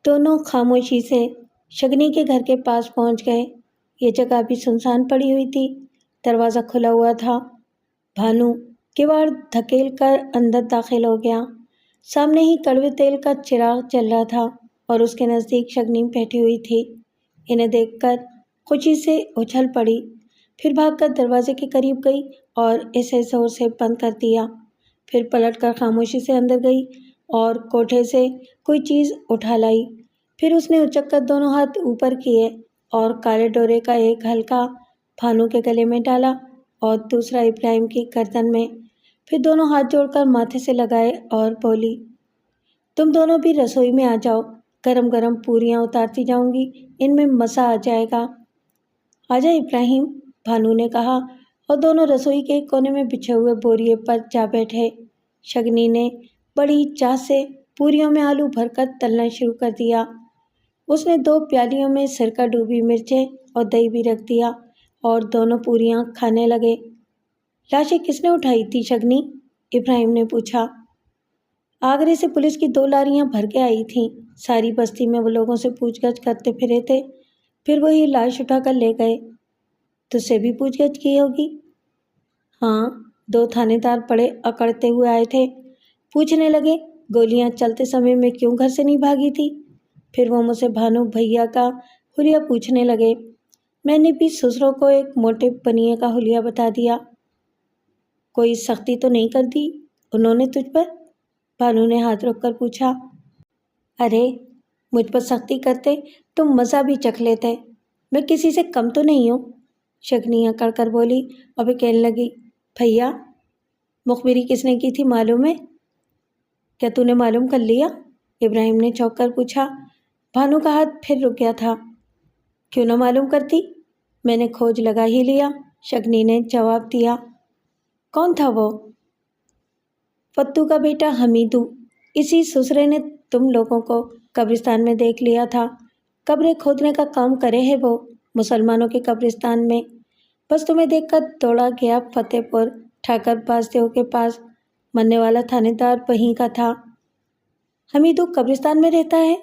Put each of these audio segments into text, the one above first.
دونوں خاموشی سے شگنی کے گھر کے پاس پہنچ گئے۔ یہ جگہ بھی سنسان پڑی ہوئی تھی۔ دروازہ کھلا ہوا تھا۔ بھانو کیواڑ دھکیل کر اندر داخل ہو گیا۔ سامنے ہی کڑوے تیل کا چراغ جل رہا تھا اور اس کے نزدیک شگنی بیٹھی ہوئی تھی۔ انہیں دیکھ کر خوشی سے اچھل پڑی، پھر بھاگ کر دروازے کے قریب گئی اور اسے زور سے بند کر دیا۔ پھر پلٹ کر خاموشی سے اندر گئی اور کوٹھے سے کوئی چیز اٹھا لائی۔ پھر اس نے اچک کر دونوں ہاتھ اوپر کیے اور کالے ڈورے کا ایک ہلکا بھانو کے گلے میں ڈالا اور دوسرا ابراہیم کی گردن میں۔ پھر دونوں ہاتھ جوڑ کر ماتھے سے لگائے اور بولی، تم دونوں بھی رسوئی میں آ جاؤ، گرم گرم پوریاں اتارتی جاؤں گی، ان میں مزہ آ جائے گا۔ آجا ابراہیم، بھانو نے کہا اور دونوں رسوئی کے ایک کونے میں بچھے ہوئے بوریے پر جا بیٹھے۔ شگنی نے بڑی چاہ سے پوریوں میں آلو بھر کر تلنا شروع کر دیا۔ اس نے 2 پیالیوں میں سرکہ ڈوبی مرچیں اور دہی بھی رکھ دیا اور دونوں پوریاں کھانے لگے۔ لاشیں کس نے اٹھائی تھی شگنی؟ ابراہیم نے پوچھا۔ آگرے سے پولیس کی 2 لاریاں بھر کے آئی تھیں۔ ساری بستی میں وہ لوگوں سے پوچھ گچھ کرتے پھرے تھے، پھر وہی لاش اٹھا کر لے گئے۔ تجھ سے بھی پوچھ گچھ کی ہوگی؟ ہاں، 2 تھانے دار بڑے اکڑتے ہوئے آئے تھے، پوچھنے لگے گولیاں چلتے سمے میں کیوں گھر سے نہیں بھاگی تھی؟ پھر وہ مجھ سے بھانو بھیا کا حلیہ پوچھنے لگے۔ میں نے بھی سسروں کو ایک موٹے بنیے کا حلیہ بتا دیا۔ کوئی سختی تو نہیں کر دی انہوں نے تجھ پر؟ بھانو نے ہاتھ روک کر پوچھا۔ ارے مجھ پر سختی کرتے تو مزہ بھی چکھ لیتے، میں کسی سے کم تو نہیں ہوں، شگنی اکڑ کر بولی اور پھر کہنے لگی، بھیا مخبری کس نے کی تھی معلوم ہے؟ کیا تو نے معلوم کر لیا؟ ابراہیم نے چونک کر پوچھا۔ بھانو کا ہاتھ پھر رک گیا تھا۔ کیوں نہ معلوم کرتی، میں نے کھوج لگا ہی لیا، شگنی نے جواب دیا۔ کون تھا وہ؟ فتو کا بیٹا حمیدو، اسی سسرے نے تم لوگوں کو قبرستان میں دیکھ لیا تھا۔ قبریں کھودنے کا کام کرے ہے وہ مسلمانوں کے قبرستان میں، بس تمہیں دیکھ کر دوڑا گیا فتح پور ٹھاکر باسدیو کے پاس، مرنے والا تھانے دار وہیں کا تھا۔ حمیدو قبرستان میں رہتا ہے؟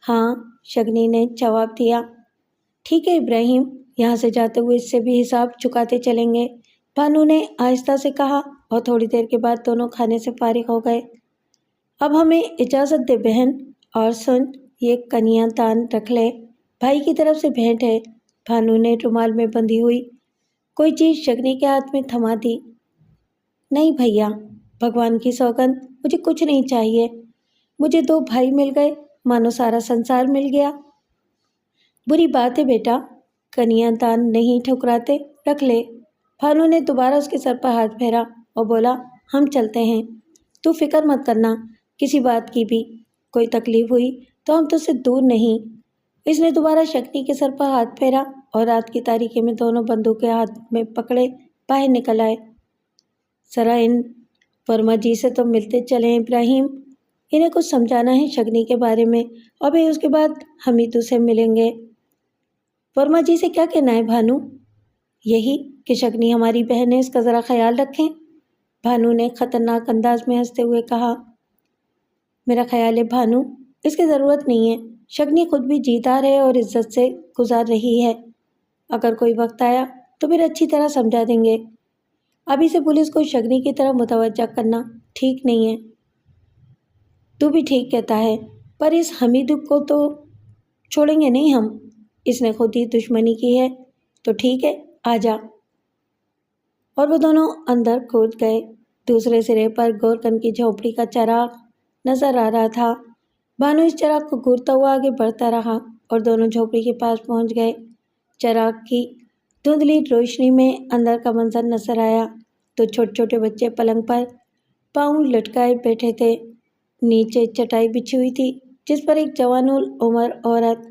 ہاں، شگنی نے جواب دیا۔ ٹھیک ہے ابراہیم، یہاں سے جاتے ہوئے اس سے بھی حساب چکاتے چلیں گے، بھانو نے آہستہ سے کہا اور تھوڑی دیر کے بعد دونوں کھانے سے فارغ ہو گئے۔ اب ہمیں اجازت دے بہن، اور سن یہ کنیا دان رکھ لے، بھائی کی طرف سے بھیٹ ہے۔ بھانو نے رومال میں بندھی ہوئی کوئی چیز شگنی کے ہاتھ میں تھما دی۔ نہیں بھیا، بھگوان کی سوگند مجھے کچھ نہیں چاہیے، مجھے 2 بھائی مل گئے، مانو سارا سنسار مل گیا۔ بری بات ہے بیٹا، کنیا دان نہیں ٹھکراتے، رکھ لے۔ بھانو نے دوبارہ اس کے سر پر ہاتھ پھیرا اور بولا، ہم چلتے ہیں، تو فکر مت کرنا کسی بات کی بھی، کوئی تکلیف ہوئی تو ہم تجھ سے دور نہیں۔ اس نے دوبارہ شگنی کے سر پر ہاتھ پھیرا اور رات کی تاریکی میں دونوں بندوقیں ہاتھ میں پکڑے باہر نکل آئے۔ ذرا ان ورما جی سے تو ملتے چلیں ابراہیم، انہیں کچھ سمجھانا ہے شگنی کے بارے میں، اور پھر اس کے بعد حمیدو سے ملیں گے۔ ورما جی سے کیا کہنا ہے بھانو؟ یہی کہ شگنی ہماری بہن ہے، اس کا ذرا خیال رکھیں، بھانو نے خطرناک انداز میں ہنستے ہوئے کہا۔ میرا خیال ہے بھانو، اس کی ضرورت نہیں ہے، شگنی خود بھی جیدار ہے اور عزت سے گزار رہی ہے، اگر کوئی وقت آیا تو پھر اچھی طرح سمجھا دیں گے، ابھی سے پولیس کو شگنی کی طرف متوجہ کرنا ٹھیک نہیں ہے۔ تو بھی ٹھیک کہتا ہے، پر اس حمیدو کو تو چھوڑیں گے نہیں ہم، اس نے خود ہی دشمنی کی ہے، تو ٹھیک ہے آ جا۔ اور وہ دونوں اندر کود گئے۔ دوسرے سرے پر گورکن کی جھونپڑی کا چراغ نظر آ رہا تھا۔ بھانو اس چراغ کو گھورتا ہوا آگے بڑھتا رہا اور دونوں جھونپڑی کے پاس پہنچ گئے۔ چراغ کی دھندلی روشنی میں اندر کا منظر نظر آیا تو چھوٹے چھوٹے بچے پلنگ پر پاؤں لٹکائے بیٹھے تھے۔ نیچے چٹائی بچھی ہوئی تھی جس پر ایک جوان العمر عورت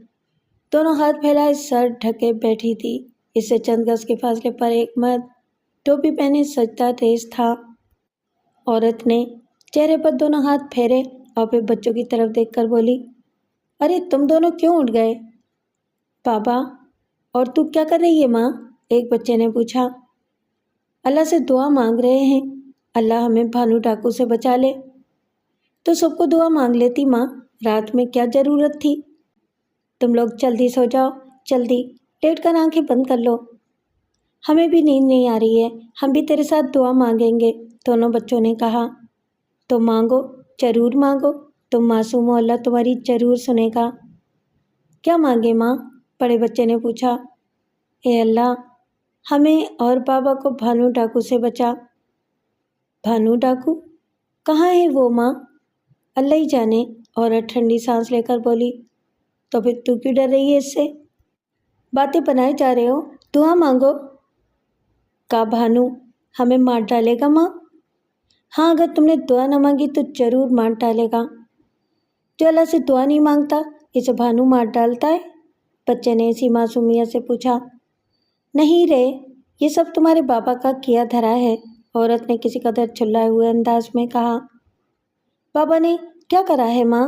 دونوں ہاتھ پھیلائے سر ڈھکے بیٹھی تھی۔ اس سے چند گز کے فاصلے پر ایک مرد ٹوپی پہنے سجدہ ریز تھا۔ عورت نے چہرے پر دونوں ہاتھ پھیرے اور پھر بچوں کی طرف دیکھ کر بولی، ارے تم دونوں کیوں اٹھ گئے؟ بابا، اور تو کیا کر رہی ہے ماں؟ ایک بچے نے پوچھا۔ اللہ سے دعا مانگ رہے ہیں، اللہ ہمیں بھانو ڈاکو سے بچا لے۔ تو سب کو دعا مانگ لیتی ماں، رات میں کیا ضرورت تھی؟ تم لوگ جلدی سو جاؤ، جلدی لیٹ کر آنکھیں بند کر لو۔ ہمیں بھی نیند نہیں آ رہی ہے، ہم بھی تیرے ساتھ دعا مانگیں گے، دونوں بچوں نے کہا۔ تو مانگو، ضرور مانگو، تم معصوم ہو، اللہ تمہاری ضرور سنے گا۔ کیا مانگے ماں؟ بڑے بچے نے پوچھا۔ اے اللہ، ہمیں اور بابا کو بھانو ڈاکو سے بچا۔ بھانو ڈاکو؟ کہاں ہے وہ ماں؟ اللہ ہی جانے، عورت ٹھنڈی سانس لے کر بولی۔ تو پھر تو کیوں ڈر رہی ہے اس سے؟ باتیں بنائے جا رہے ہو، دعا مانگو۔ کا بھانو ہمیں مار ڈالے گا ماں؟ ہاں، اگر تم نے دعا نہ مانگی تو ضرور مار ڈالے گا۔ جو اللہ سے دعا نہیں مانگتا اسے بھانو مار ڈالتا ہے؟ بچے نے اسی معصومیت سے پوچھا۔ نہیں رے، یہ سب تمہارے بابا کا کیا دھرا ہے، عورت نے کسی قدر چلائے ہوئے انداز میں کہا۔ بابا نے کیا کرا ہے ماں؟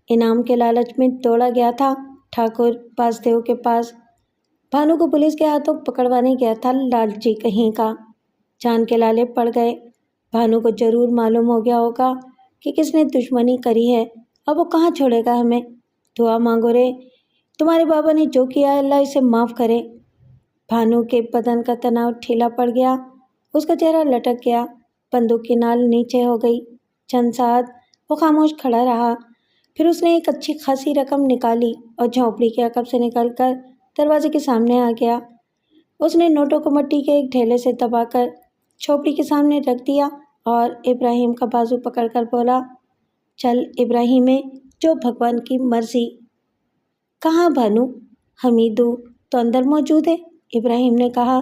انعام کے لالچ میں دوڑا گیا تھا ٹھاکر باسدیو کے پاس، بھانو کو پولیس کے ہاتھوں پکڑوانے گیا تھا، لالچی کہیں کا۔ جان کے لالے پڑ گئے۔ بھانو کو ضرور معلوم ہو گیا ہوگا کہ کس نے دشمنی کری ہے، اب وہ کہاں چھوڑے گا ہمیں۔ دعا مانگو رے، تمہارے بابا نے جو کیا ہے اللہ اسے معاف کرے۔ بھانو کے بدن کا تناؤ ڈھیلا پڑ گیا، اس کا چہرہ لٹک گیا، بندوق کی نال نیچے ہو گئی۔ چند ساتھ وہ خاموش کھڑا رہا، پھر اس نے ایک اچھی خاصی رقم نکالی اور جھونپڑی کے عقب سے نکل کر دروازے کے سامنے آ گیا۔ اس نے نوٹوں کو مٹی کے ایک ڈھیلے سے دبا کر جھونپڑی کے سامنے رکھ دیا اور ابراہیم کا بازو پکڑ کر بولا، چل ابراہیم، جو بھگوان کی مرضی۔ کہاں بھانو؟ حمیدو تو اندر موجود ہے، ابراہیم نے کہا۔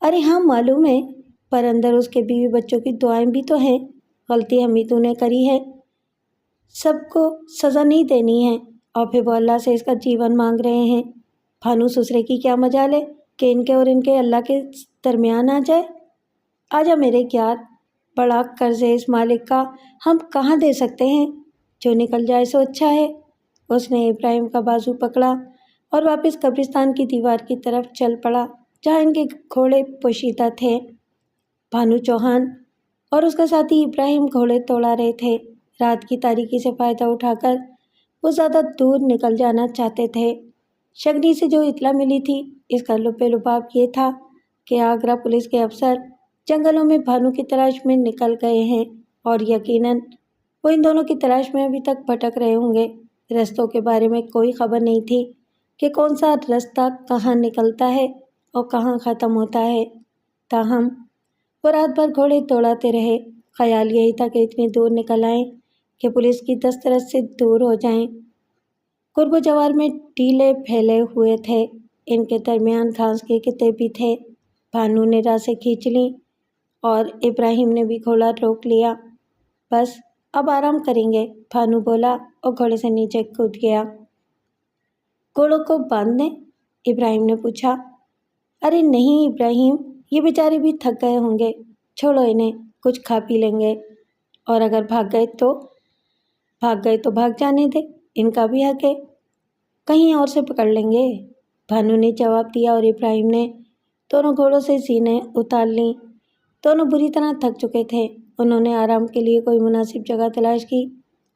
ارے ہاں معلوم ہے، پر اندر اس کے بیوی بچوں کی دعائیں بھی تو ہیں۔ غلطی حمیدو نے کری ہے، سب کو سزا نہیں دینی ہے، اور پھر وہ اللہ سے اس کا جیون مانگ رہے ہیں۔ بھانو سسرے کی کیا مجال ہے کہ ان کے اور ان کے اللہ کے درمیان آ جائے؟ آجا میرے یار، بڑا قرض ہے اس مالک کا، ہم کہاں دے سکتے ہیں، جو نکل جائے سو اچھا ہے۔ اس نے ابراہیم کا بازو پکڑا اور واپس قبرستان کی دیوار کی طرف چل پڑا جہاں ان کے گھوڑے پوشیدہ تھے۔ بھانو چوہان اور اس کا ساتھی ابراہیم گھوڑے توڑا رہے تھے۔ رات کی تاریکی سے فائدہ اٹھا کر وہ زیادہ دور نکل جانا چاہتے تھے۔ شگنی سے جو اطلاع ملی تھی اس کا لب لباب یہ تھا کہ آگرہ پولیس کے افسر جنگلوں میں بھانو کی تلاش میں نکل گئے ہیں، اور یقیناً وہ ان دونوں کی تلاش میں ابھی تک بھٹک رہے ہوں گے۔ رستوں کے بارے میں کوئی خبر نہیں تھی کہ کون سا رستہ کہاں نکلتا ہے اور کہاں ختم ہوتا ہے۔ تاہم وہ رات بھر گھوڑے دوڑاتے رہے، خیال یہی تھا کہ اتنی دور نکل آئیں کہ پولیس کی دسترس سے دور ہو جائیں۔ قرب و جوار میں ٹیلے پھیلے ہوئے تھے، ان کے درمیان گھاس کے کتے بھی تھے۔ بھانو نے راسیں کھینچ لیں اور ابراہیم نے بھی گھوڑا روک لیا۔ بس اب آرام کریں گے، بھانو بولا اور گھوڑے سے نیچے کود گیا۔ گھوڑوں کو باندھ دیں؟ ابراہیم نے پوچھا۔ ارے نہیں ابراہیم، یہ بیچارے بھی تھک گئے ہوں گے، چھوڑو انہیں، کچھ کھا پی لیں گے، اور اگر بھاگ گئے تو بھاگ جانے دے، ان کا بھی حق ہے، کہیں اور سے پکڑ لیں گے، بھانو نے جواب دیا، اور ابراہیم نے دونوں گھوڑوں سے زینیں اتار لیں۔ دونوں بری طرح تھک چکے تھے، انہوں نے آرام کے لیے کوئی مناسب جگہ تلاش کی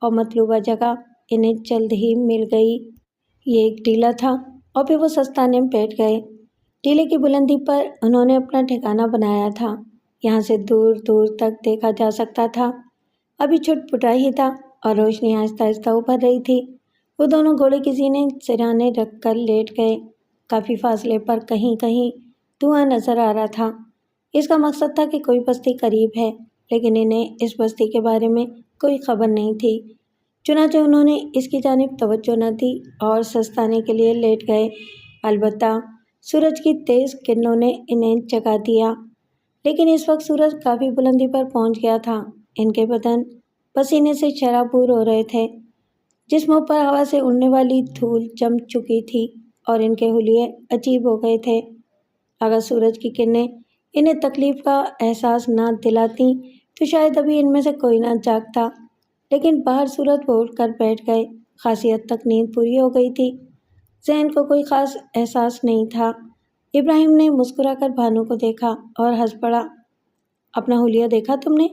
اور مطلوبہ جگہ انہیں جلد ہی مل گئی۔ یہ ایک ٹیلا تھا اور پھر وہ سستانے میں بیٹھ گئے۔ ٹیلے کی بلندی پر انہوں نے اپنا ٹھکانہ بنایا تھا، یہاں سے دور دور تک دیکھا جا سکتا تھا۔ ابھی چھٹ پٹا ہی تھا اور روشنی آہستہ آہستہ ابھر رہی تھی۔ وہ دونوں گھوڑے کی زینیں سرانے رکھ کر لیٹ گئے۔ کافی فاصلے پر کہیں کہیں دھواں نظر آ رہا تھا، اس کا مقصد تھا کہ کوئی بستی قریب ہے، لیکن انہیں اس بستی کے بارے میں کوئی خبر نہیں تھی، چنانچہ انہوں نے اس کی جانب توجہ نہ دی اور سستانے کے لیے لیٹ گئے۔ البتہ سورج کی تیز کرنوں نے انہیں جگا دیا، لیکن اس وقت سورج کافی بلندی پر پہنچ گیا تھا۔ ان کے بدن پسینے سے شرابور ہو رہے تھے، جسموں پر ہوا سے اڑنے والی دھول جم چکی تھی اور ان کے حلیے عجیب ہو گئے تھے۔ اگر سورج کی کرنیں انہیں تکلیف کا احساس نہ دلاتیں تو شاید ابھی ان میں سے کوئی نہ جاگتا، لیکن باہر صورت وہ اٹھ کر بیٹھ گئے۔ خاصی حد تک نیند پوری ہو گئی تھی، ذہن کو کوئی خاص احساس نہیں تھا۔ ابراہیم نے مسکرا کر بھانو کو دیکھا اور ہنس پڑا۔ اپنا حلیہ دیکھا تم نے؟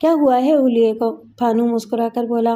کیا ہوا ہے حلیے کو؟ بھانو مسکرا کر بولا۔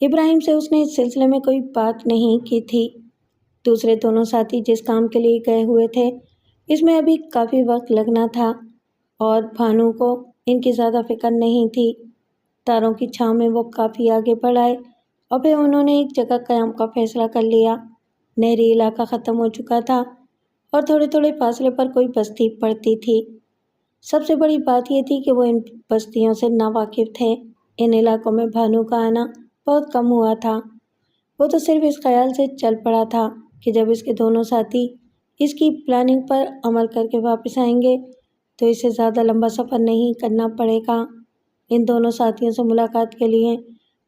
ابراہیم سے اس نے اس سلسلے میں کوئی بات نہیں کی تھی۔ دوسرے دونوں ساتھی جس کام کے لیے گئے ہوئے تھے اس میں ابھی کافی وقت لگنا تھا اور بھانو کو ان کی زیادہ فکر نہیں تھی۔ تاروں کی چھاؤں میں وہ کافی آگے بڑھ آئے اور پھر انہوں نے ایک جگہ قیام کا فیصلہ کر لیا۔ نہری علاقہ ختم ہو چکا تھا اور تھوڑے تھوڑے فاصلے پر کوئی بستی پڑتی تھی۔ سب سے بڑی بات یہ تھی کہ وہ ان بستیوں سے ناواقف تھے۔ ان علاقوں میں بھانو کا آنا بہت کم ہوا تھا۔ وہ تو صرف اس خیال سے چل پڑا تھا کہ جب اس کے دونوں ساتھی اس کی پلاننگ پر عمل کر کے واپس آئیں گے تو اسے زیادہ لمبا سفر نہیں کرنا پڑے گا۔ ان دونوں ساتھیوں سے ملاقات کے لیے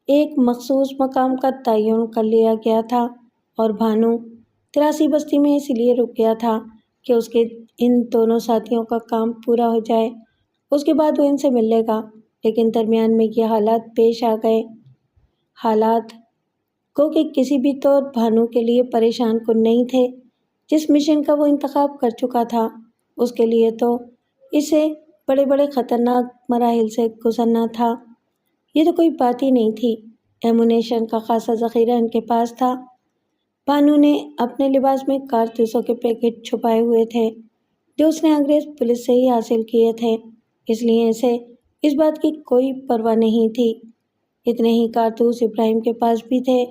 ایک مخصوص مقام کا تعین کر لیا گیا تھا اور بھانو 83 بستی میں اس لیے رک گیا تھا کہ اس کے ان دونوں ساتھیوں کا کام پورا ہو جائے۔ اس کے بعد وہ ان سے مل لے گا، لیکن درمیان میں یہ حالات پیش آ گئے۔ حالات کو کہ کسی بھی طور بھانو کے لیے پریشان کن نہیں تھے۔ جس مشن کا وہ انتخاب کر چکا تھا اس کے لیے تو اسے بڑے بڑے خطرناک مراحل سے گزرنا تھا۔ یہ تو کوئی بات ہی نہیں تھی۔ ایمونیشن کا خاصا ذخیرہ ان کے پاس تھا۔ بھانو نے اپنے لباس میں کارتوسوں کے پیکٹ چھپائے ہوئے تھے جو اس نے انگریز پولیس سے ہی حاصل کیے تھے، اس لیے اسے اس بات کی کوئی پرواہ نہیں تھی۔ اتنے ہی کارتوس ابراہیم کے پاس بھی تھے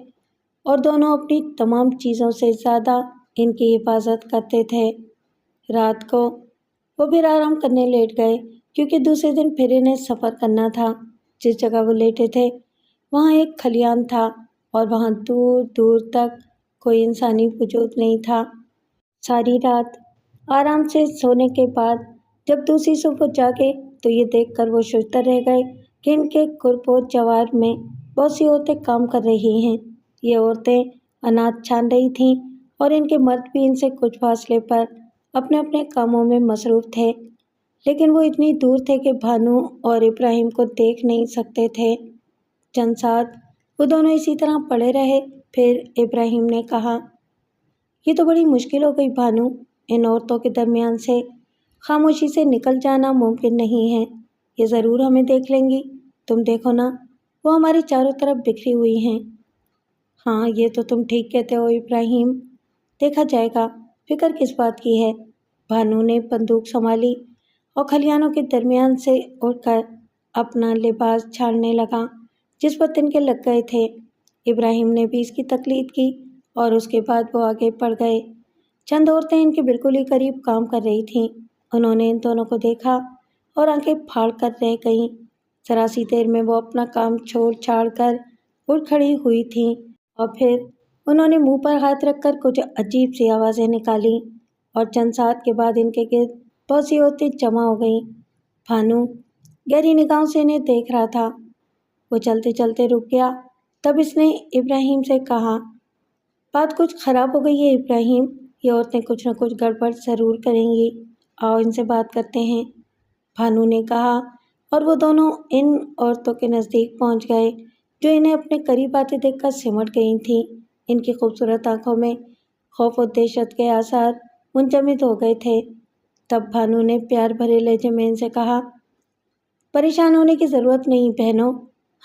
اور دونوں اپنی تمام چیزوں سے زیادہ ان کی حفاظت کرتے تھے۔ رات کو وہ پھر آرام کرنے لیٹ گئے کیونکہ دوسرے دن پھر انہیں سفر کرنا تھا۔ جس جگہ وہ لیٹے تھے وہاں ایک کھلیان تھا اور وہاں دور دور تک کوئی انسانی وجود نہیں تھا۔ ساری رات آرام سے سونے کے بعد جب دوسری صبح وہ جاگے تو یہ دیکھ کر وہ ششدر رہ گئے کہ ان کے قرب و جوار میں بہت سی عورتیں کام کر رہی ہیں۔ یہ عورتیں اناج چھان رہی تھیں اور ان کے مرد بھی ان سے کچھ فاصلے پر اپنے اپنے کاموں میں مصروف تھے، لیکن وہ اتنی دور تھے کہ بھانو اور ابراہیم کو دیکھ نہیں سکتے تھے۔ چند ساتھ وہ دونوں اسی طرح پڑے رہے۔ پھر ابراہیم نے کہا، یہ تو بڑی مشکل ہو گئی بھانو، ان عورتوں کے درمیان سے خاموشی سے نکل جانا ممکن نہیں ہے۔ یہ ضرور ہمیں دیکھ لیں گی۔ تم دیکھو نا، وہ ہماری چاروں طرف بکھری ہوئی ہیں۔ ہاں، یہ تو تم ٹھیک کہتے ہو ابراہیم، دیکھا جائے گا، فکر کس بات کی ہے۔ بھانو نے بندوق سنبھالی اور کھلیانوں کے درمیان سے اٹھ کر اپنا لباس چھاڑنے لگا جس پر تنکے لگ گئے تھے۔ ابراہیم نے بھی اس کی تقلید کی اور اس کے بعد وہ آگے بڑھ گئے۔ چند عورتیں ان کے بالکل ہی قریب کام کر رہی تھیں۔ انہوں نے ان دونوں کو دیکھا اور آنکھیں پھاڑ کر رہ گئیں۔ ذرا سی دیر میں وہ اپنا کام چھوڑ چھاڑ کر اٹھ کھڑی ہوئی تھیں اور پھر انہوں نے منہ پر ہاتھ رکھ کر کچھ عجیب سی آوازیں نکالیں اور چند ساتھ کے بعد ان کے گرد بہت سی عورتیں جمع ہو گئیں۔ بھانو گہری نگاہوں سے انہیں دیکھ رہا تھا۔ وہ چلتے چلتے رک گیا۔ تب اس نے ابراہیم سے کہا، بات کچھ خراب ہو گئی ہے ابراہیم، یہ عورتیں کچھ نہ کچھ گڑبڑ ضرور کریں گی، آؤ ان سے بات کرتے ہیں۔ بھانو نے کہا اور وہ دونوں ان عورتوں کے نزدیک پہنچ گئے جو انہیں اپنے قریب آتے دیکھ کر سمٹ گئی تھیں۔ ان کی خوبصورت آنکھوں میں خوف و دہشت کے آثار منجمد ہو گئے تھے۔ تب بھانو نے پیار بھرے لہجے میں ان سے کہا، پریشان ہونے کی ضرورت نہیں بہنوں،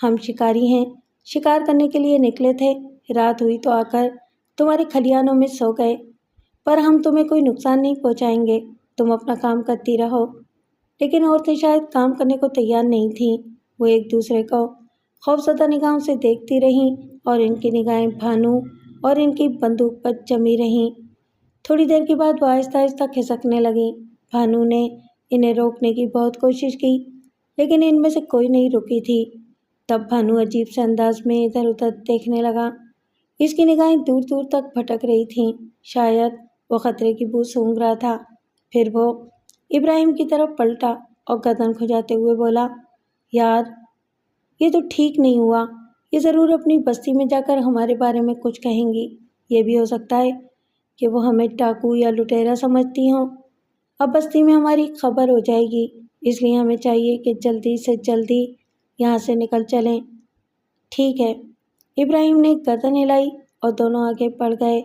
ہم شکاری ہیں، شکار کرنے کے لیے نکلے تھے، رات ہوئی تو آ کر تمہارے کھلیانوں میں سو گئے، پر ہم تمہیں کوئی نقصان نہیں پہنچائیں گے، تم اپنا کام کرتی رہو۔ لیکن عورتیں شاید کام کرنے کو تیار نہیں تھیں۔ وہ ایک دوسرے کو خوفزدہ نگاہوں سے دیکھتی رہیں اور ان کی نگاہیں بھانو اور ان کی بندوق پر جمی رہیں۔ تھوڑی دیر کے بعد وہ آہستہ آہستہ کھسکنے لگیں۔ بھانو نے انہیں روکنے کی بہت کوشش کی لیکن ان میں سے کوئی نہیں رکی تھی۔ تب بھانو عجیب سے انداز میں ادھر ادھر دیکھنے لگا۔ اس کی نگاہیں دور دور تک بھٹک رہی تھیں، شاید وہ خطرے کی بو سونگھ رہا تھا۔ پھر وہ ابراہیم کی طرف پلٹا اور گردن کھجاتے ہوئے بولا، یار یہ تو ٹھیک نہیں ہوا، یہ ضرور اپنی بستی میں جا کر ہمارے بارے میں کچھ کہیں گی۔ یہ بھی ہو سکتا ہے کہ وہ ہمیں ڈاکو یا لٹیرا سمجھتی ہوں۔ اب بستی میں ہماری خبر ہو جائے گی، اس لیے ہمیں چاہیے کہ جلدی سے جلدی یہاں سے نکل چلیں۔ ٹھیک ہے، ابراہیم نے گردن ہلائی اور دونوں آگے بڑھ گئے۔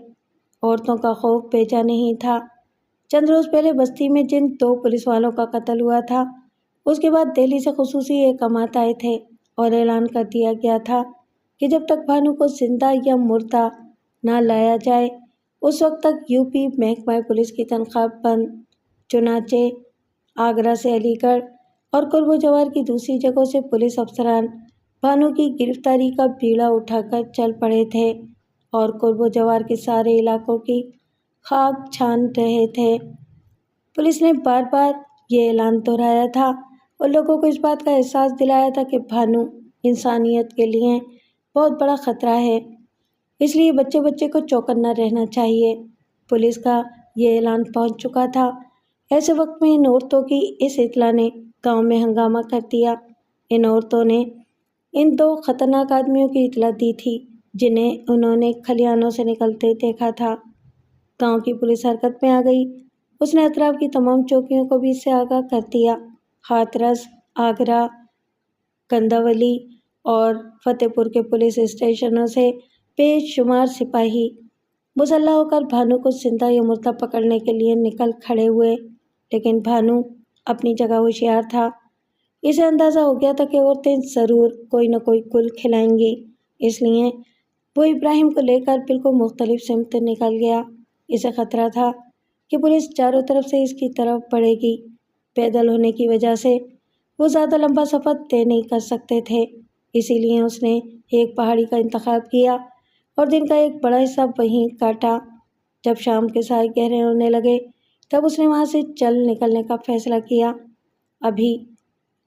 عورتوں کا خوف بیجا نہیں تھا۔ چند روز پہلے بستی میں جن 2 پولیس والوں کا قتل ہوا تھا، اس کے بعد دہلی سے خصوصی احکامات آئے تھے اور اعلان کر دیا گیا تھا کہ جب تک بھانو کو زندہ یا مردہ نہ لایا جائے اس وقت تک یوپی محکمہ پولیس کی تنخواہ بند۔ چنانچہ آگرہ سے علی گڑھ اور قرب و جوار کی دوسری جگہوں سے پولیس افسران بھانو کی گرفتاری کا بیڑا اٹھا کر چل پڑے تھے اور قرب و جوار کے سارے علاقوں کی خاک چھان رہے تھے۔ پولیس نے بار بار یہ اعلان دہرایا تھا اور لوگوں کو اس بات کا احساس دلایا تھا کہ بھانو انسانیت کے لیے بہت بڑا خطرہ ہے، اس لیے بچے بچے کو چوکنا رہنا چاہیے۔ پولیس کا یہ اعلان پہنچ چکا تھا۔ ایسے وقت میں ان عورتوں کی اس اطلاع نے گاؤں میں ہنگامہ کر دیا۔ ان عورتوں نے ان دو خطرناک آدمیوں کی اطلاع دی تھی جنہیں انہوں نے کھلیانوں سے نکلتے دیکھا تھا۔ گاؤں کی پولیس حرکت میں آ گئی۔ اس نے اطراف کی تمام چوکیوں کو بھی اس سے آگاہ کر دیا۔ ہاتھرس، آگرہ، کندولی اور فتح پور کے پولیس اسٹیشنوں سے بے شمار سپاہی مسلح ہو کر بھانو کو زندہ یا مردہ پکڑنے کے لیے نکل کھڑے ہوئے، لیکن بھانو اپنی جگہ ہوشیار تھا۔ اسے اندازہ ہو گیا تھا کہ عورتیں ضرور کوئی نہ کوئی گل کھلائیں گی، اس لیے وہ ابراہیم کو لے کر بالکل مختلف سمت نکل گیا۔ اسے خطرہ تھا کہ پولیس چاروں طرف سے اس کی طرف بڑھے گی۔ پیدل ہونے کی وجہ سے وہ زیادہ لمبا سفر طے نہیں کر سکتے تھے، اسی لیے اس نے ایک پہاڑی کا انتخاب کیا اور دن کا ایک بڑا حصہ وہیں کاٹا۔ جب شام کے سائے گہرے ہونے لگے تب اس نے وہاں سے چل نکلنے کا فیصلہ کیا۔ ابھی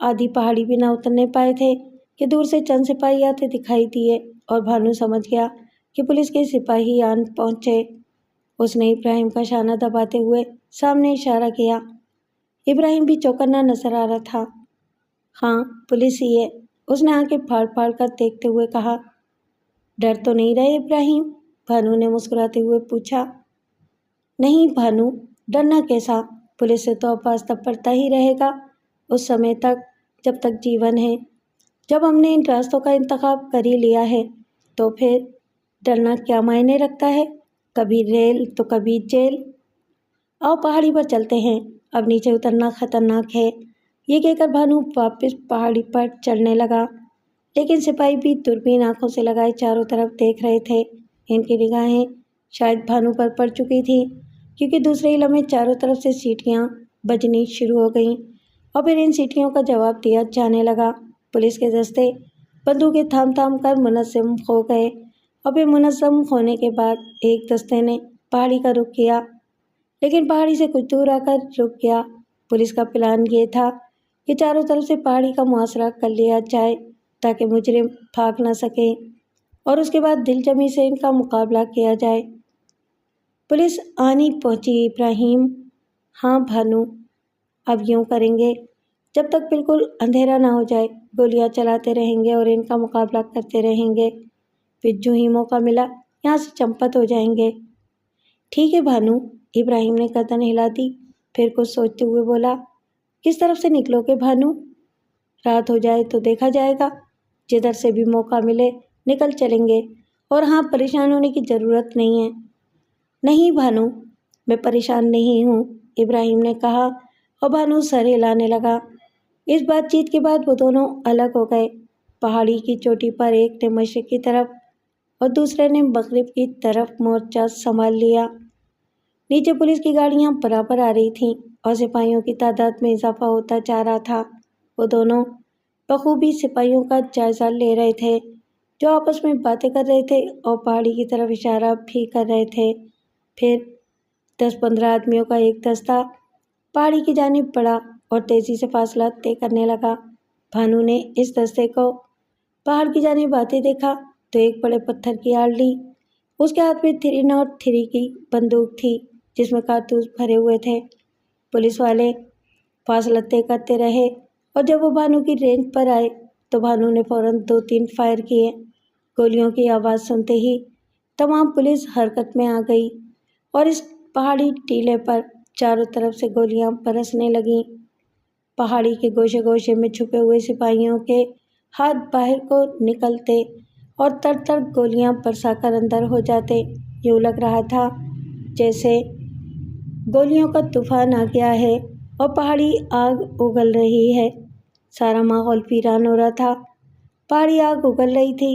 آدھی پہاڑی بھی نہ اترنے پائے تھے کہ دور سے چند سپاہی آتے دکھائی دیے اور بھانو سمجھ گیا کہ پولیس کے سپاہی آن پہنچے۔ اس نے ابراہیم کا شانہ دباتے ہوئے سامنے اشارہ کیا۔ ابراہیم بھی چوکنا نظر آ رہا تھا۔ ہاں، پولیس ہی ہے، اس نے آنکھیں پھاڑ پھاڑ کر دیکھتے ہوئے کہا۔ ڈر تو نہیں رہے ابراہیم؟ بھانو نے مسکراتے ہوئے پوچھا۔ نہیں بھانو، ڈرنا کیسا، پولیس سے تو اب واسطہ پڑتا ہی رہے گا اس سمے تک جب تک جیون ہے۔ جب ہم نے ان راستوں کا انتخاب کر ہی لیا ہے تو پھر ڈرنا کیا معنی رکھتا ہے، کبھی ریل تو کبھی جیل۔ آؤ پہاڑی پر چلتے ہیں، اب نیچے اترنا خطرناک ہے۔ یہ کہہ کر بھانو واپس پہاڑی پر چڑھنے لگا، لیکن سپاہی بھی دوربین آنکھوں سے لگائے چاروں طرف دیکھ رہے تھے۔ ان کی نگاہیں شاید بھانو پر پڑ چکی تھیں کیونکہ دوسرے ہی لمحے چاروں طرف سے سیٹیاں بجنی شروع ہو گئیں اور پھر ان سیٹیوں کا جواب دیا جانے لگا۔ پولیس کے دستے بندوقیں تھام تھام کر منظم ہو گئے اور پھر منظم ہونے کے بعد ایک دستے نے پہاڑی کا رخ کیا، لیکن پہاڑی سے کچھ دور آ کر رک گیا۔ پولیس کا پلان یہ تھا کہ چاروں طرف سے پہاڑی کا محاصرہ کر لیا جائے تاکہ مجرم بھاگ نہ سکیں اور اس کے بعد دل جمی سے ان کا مقابلہ کیا جائے۔ پولیس آنی پہنچی ابراہیم۔ ہاں بھانو، اب یوں کریں گے، جب تک بالکل اندھیرا نہ ہو جائے گولیاں چلاتے رہیں گے اور ان کا مقابلہ کرتے رہیں گے، پھر جو ہی موقع ملا یہاں سے چمپت ہو جائیں گے۔ ٹھیک ہے بھانو، ابراہیم نے گردن ہلا دی، پھر کچھ سوچتے ہوئے بولا۔ کس طرف سے نکلو گے بھانو؟ رات ہو جائے تو دیکھا جائے گا، جدھر سے بھی موقع ملے نکل چلیں گے، اور ہاں پریشان ہونے کی ضرورت نہیں ہے۔ نہیں بھانو، میں پریشان نہیں ہوں، ابراہیم نے کہا اور بھانو سر ہلانے لگا۔ اس بات چیت کے بعد وہ دونوں الگ ہو گئے۔ پہاڑی کی چوٹی پر ایک نے مشرق کی طرف اور دوسرے نے مغرب کی طرف مورچہ سنبھال لیا۔ نیچے پولیس کی گاڑیاں برابر آ رہی تھیں اور سپاہیوں کی تعداد میں اضافہ ہوتا جا رہا تھا۔ وہ دونوں بخوبی سپاہیوں کا جائزہ لے رہے تھے جو آپس میں باتیں کر رہے تھے اور پہاڑی کی طرف اشارہ بھی کر رہے تھے۔ پھر 10-15 آدمیوں کا ایک دستہ پہاڑی کی جانب بڑھا اور تیزی سے فاصلہ طے کرنے لگا۔ بھانو نے اس دستے کو پہاڑ کی جانب آتے دیکھا تو ایک بڑے پتھر کی آڑ لی۔ اس کے ہاتھ میں 303 کی بندوق تھی جس میں کارتوس بھرے ہوئے تھے۔ پولیس والے فاصلہ طے کرتے رہے اور جب وہ بھانو کی رینج پر آئے تو بھانو نے فوراً 2-3 فائر کیے۔ گولیوں کی آواز سنتے ہی تمام پولیس حرکت میں آ گئی اور اس پہاڑی ٹیلے پر چاروں طرف سے گولیاں برسنے لگیں۔ پہاڑی کے گوشے گوشے میں چھپے ہوئے سپاہیوں کے ہاتھ باہر کو نکلتے اور تڑ تڑ گولیاں برسا کر اندر ہو جاتے۔ یوں لگ رہا تھا جیسے گولیوں کا طوفان آ گیا ہے اور پہاڑی آگ اگل رہی ہے۔ سارا ماحول ویران ہو رہا تھا۔ پہاڑی آگ اگل رہی تھی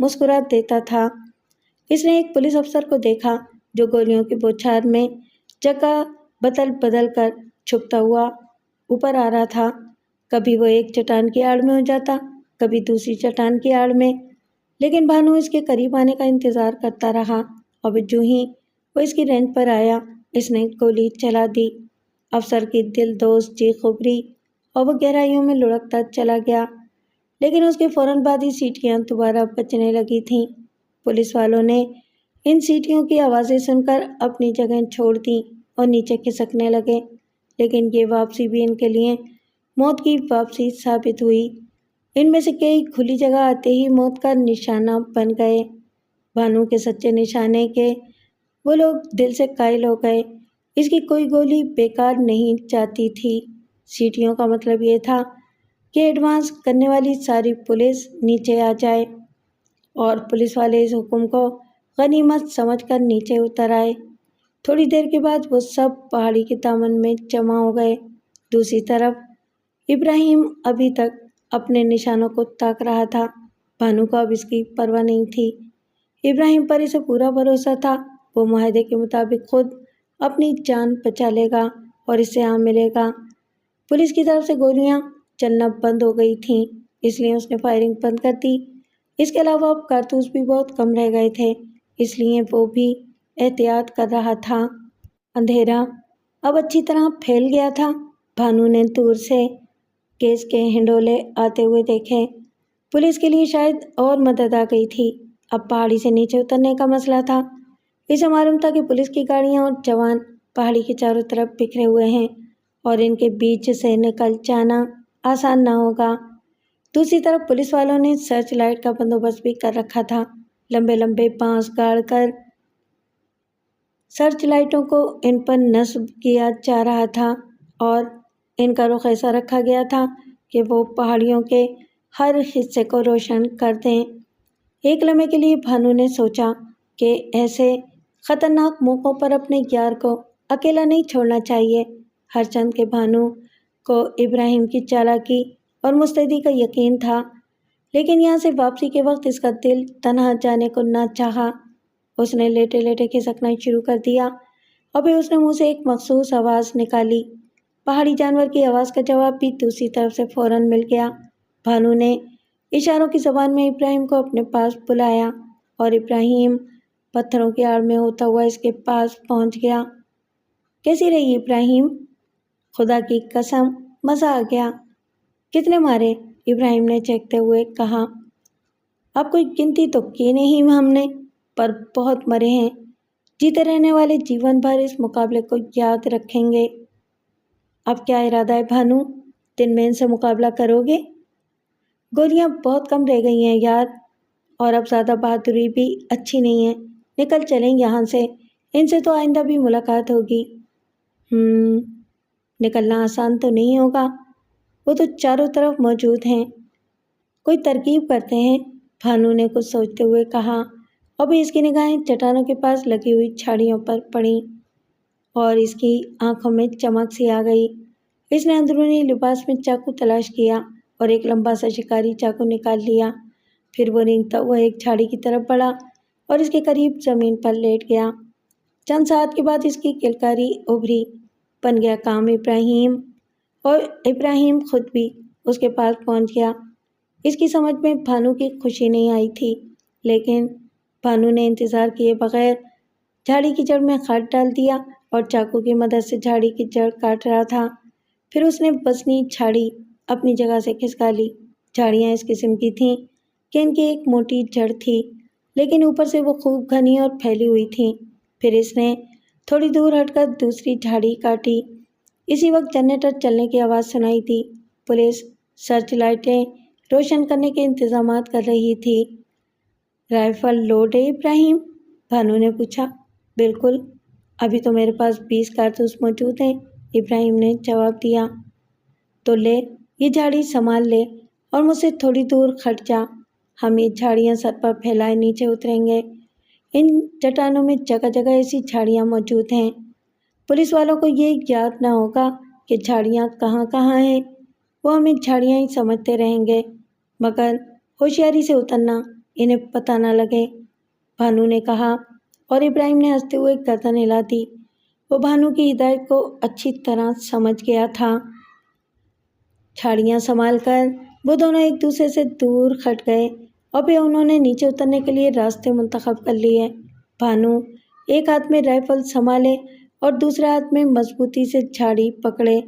مسکرا دیتا تھا۔ اس نے ایک پولیس افسر کو دیکھا جو گولیوں کی بوچھار میں جگہ بدل کر چھپتا ہوا اوپر آ رہا تھا۔ کبھی وہ ایک چٹان کی آڑ میں ہو جاتا، کبھی دوسری چٹان کی آڑ میں، لیکن بھانو اس کے قریب آنے کا انتظار کرتا رہا اور جو ہی وہ اس کی رینج پر آیا اس نے گولی چلا دی۔ افسر کی دل دوز چیخ ابھری اور وہ گہرائیوں میں لڑکتا چلا گیا، لیکن اس کے فوراً بعد ہی سیٹیاں دوبارہ بجنے لگی تھیں۔ پولیس والوں نے ان سیٹیوں کی آوازیں سن کر اپنی جگہیں چھوڑ دیں اور نیچے کھسکنے لگے، لیکن یہ واپسی بھی ان کے لیے موت کی واپسی ثابت ہوئی۔ ان میں سے کئی کھلی جگہ آتے ہی موت کا نشانہ بن گئے۔ بھانو کے سچے نشانے کے وہ لوگ دل سے قائل ہو گئے۔ اس کی کوئی گولی بیکار نہیں جاتی تھی۔ سیٹیوں کا مطلب یہ تھا کہ ایڈوانس کرنے والی ساری پولیس نیچے آ جائے اور پولیس والے اس حکم کو غنیمت سمجھ کر نیچے اتر آئے۔ تھوڑی دیر کے بعد وہ سب پہاڑی کے دامن میں جمع ہو گئے۔ دوسری طرف ابراہیم ابھی تک اپنے نشانوں کو تاک رہا تھا۔ بھانو کو اب اس کی پرواہ نہیں تھی۔ ابراہیم پر اسے پورا بھروسہ تھا۔ وہ معاہدے کے مطابق خود اپنی جان بچا لے گا اور اس سے عام ملے گا۔ پولیس کی طرف سے گولیاں چلنا بند ہو گئی تھیں، اس لیے اس نے فائرنگ بند کر دی۔ اس کے علاوہ اب کارتوس بھی بہت کم رہ گئے تھے، اس لیے وہ بھی احتیاط کر رہا تھا۔ اندھیرا اب اچھی طرح پھیل گیا تھا۔ بھانو نے دور سے گیس کے ہنڈولے آتے ہوئے دیکھے۔ پولیس کے لیے شاید اور مدد آ گئی تھی۔ اب پہاڑی سے نیچے اترنے کا مسئلہ تھا۔ اسے معلوم تھا کہ پولیس کی گاڑیاں اور جوان پہاڑی کے چاروں طرف بکھرے ہوئے ہیں اور ان کے بیچ سے نکل جانا آسان نہ ہوگا۔ دوسری طرف پولیس والوں نے سرچ لائٹ کا بندوبست بھی کر رکھا تھا۔ لمبے لمبے بانس گاڑ کر سرچ لائٹوں کو ان پر نصب کیا جا رہا تھا اور ان کا رخ ایسا رکھا گیا تھا کہ وہ پہاڑیوں کے ہر حصے کو روشن کر دیں۔ ایک لمحے کے لیے بھانو نے سوچا کہ ایسے خطرناک موقعوں پر اپنے یار کو اکیلا نہیں چھوڑنا چاہیے۔ ہر چند کے بھانو کو ابراہیم کی چالاکی اور مستعدی کا یقین تھا، لیکن یہاں سے واپسی کے وقت اس کا دل تنہا جانے کو نہ چاہا۔ اس نے لیٹے لیٹے کھسکنا شروع کر دیا اور پھر اس نے منہ سے ایک مخصوص آواز نکالی۔ پہاڑی جانور کی آواز کا جواب بھی دوسری طرف سے فوراً مل گیا۔ بھانو نے اشاروں کی زبان میں ابراہیم کو اپنے پاس بلایا اور ابراہیم پتھروں کی آڑ میں ہوتا ہوا اس کے پاس پہنچ گیا۔ کیسی رہی ابراہیم؟ خدا کی قسم مزہ آ گیا۔ کتنے مارے؟ ابراہیم نے چیختے ہوئے کہا۔ اب کوئی گنتی تو کی نہیں ہم نے، پر بہت مرے ہیں۔ جیتے رہنے والے جیون بھر اس مقابلے کو یاد رکھیں گے۔ اب کیا ارادہ ہے بھانو؟ دن میں ان سے مقابلہ کرو گے؟ گولیاں بہت کم رہ گئی ہیں یار، اور اب زیادہ بہادری بھی اچھی نہیں ہے۔ نکل چلیں یہاں سے، ان سے تو آئندہ بھی ملاقات ہوگی۔ نکلنا آسان تو نہیں ہوگا، وہ تو چاروں طرف موجود ہیں۔ کوئی ترکیب کرتے ہیں، بھانو نے کچھ سوچتے ہوئے کہا، اور بھی اس کی نگاہیں چٹانوں کے پاس لگی ہوئی جھاڑیوں پر پڑیں اور اس کی آنکھوں میں چمک سی آ گئی۔ اس نے اندرونی لباس میں چاقو تلاش کیا اور ایک لمبا سا شکاری چاقو نکال لیا۔ پھر وہ رینگتا ہوا ایک جھاڑی کی طرف بڑھا اور اس کے قریب زمین پر لیٹ گیا۔ چند ساعت کے بعد اس کی کلکاری ابھری۔ بن گیا کام ابراہیم، اور ابراہیم خود بھی اس کے پاس پہنچ گیا۔ اس کی سمجھ میں بھانو کی خوشی نہیں آئی تھی، لیکن بھانو نے انتظار کیے بغیر جھاڑی کی جڑ میں ہاتھ ڈال دیا اور چاقو کی مدد سے جھاڑی کی جڑ کاٹ رہا تھا۔ پھر اس نے وزنی جھاڑی اپنی جگہ سے کھسکا لی۔ جھاڑیاں اس قسم کی تھیں کہ ان کی ایک موٹی جڑ تھی، لیکن اوپر سے وہ خوب گھنی اور پھیلی ہوئی تھیں۔ پھر اس نے تھوڑی دور ہٹ کر دوسری جھاڑی کاٹی۔ اسی وقت جنریٹر چلنے کی آواز سنائی دی۔ پولیس سرچ لائٹیں روشن کرنے کے انتظامات کر رہی تھی۔ رائفل لوڈ ہے ابراہیم؟ بھانو نے پوچھا۔ بالکل، ابھی تو میرے پاس 20 کارتوس موجود ہیں، ابراہیم نے جواب دیا۔ تو لے، یہ جھاڑی سنبھال لے اور مجھ سے تھوڑی دور ہٹ جا۔ ہم یہ جھاڑیاں سر پر پھیلائے نیچے اتریں گے۔ ان چٹانوں میں جگہ جگہ ایسی جھاڑیاں موجود ہیں۔ پولیس والوں کو یہ یاد نہ ہوگا کہ جھاڑیاں کہاں کہاں ہیں، وہ ہمیں جھاڑیاں ہی سمجھتے رہیں گے، مگر ہوشیاری سے اترنا، انہیں پتہ نہ لگے، بھانو نے کہا، اور ابراہیم نے ہنستے ہوئے گردن ہلا دی۔ وہ بھانو کی ہدایت کو اچھی طرح سمجھ گیا تھا۔ چھاڑیاں سنبھال کر وہ دونوں ایک دوسرے سے دور ہٹ گئے اور پھر انہوں نے نیچے اترنے کے لیے راستے منتخب کر لیے۔ بھانو ایک ہاتھ میں رائفل سنبھالے اور دوسرے ہاتھ میں مضبوطی سے جھاڑی پکڑے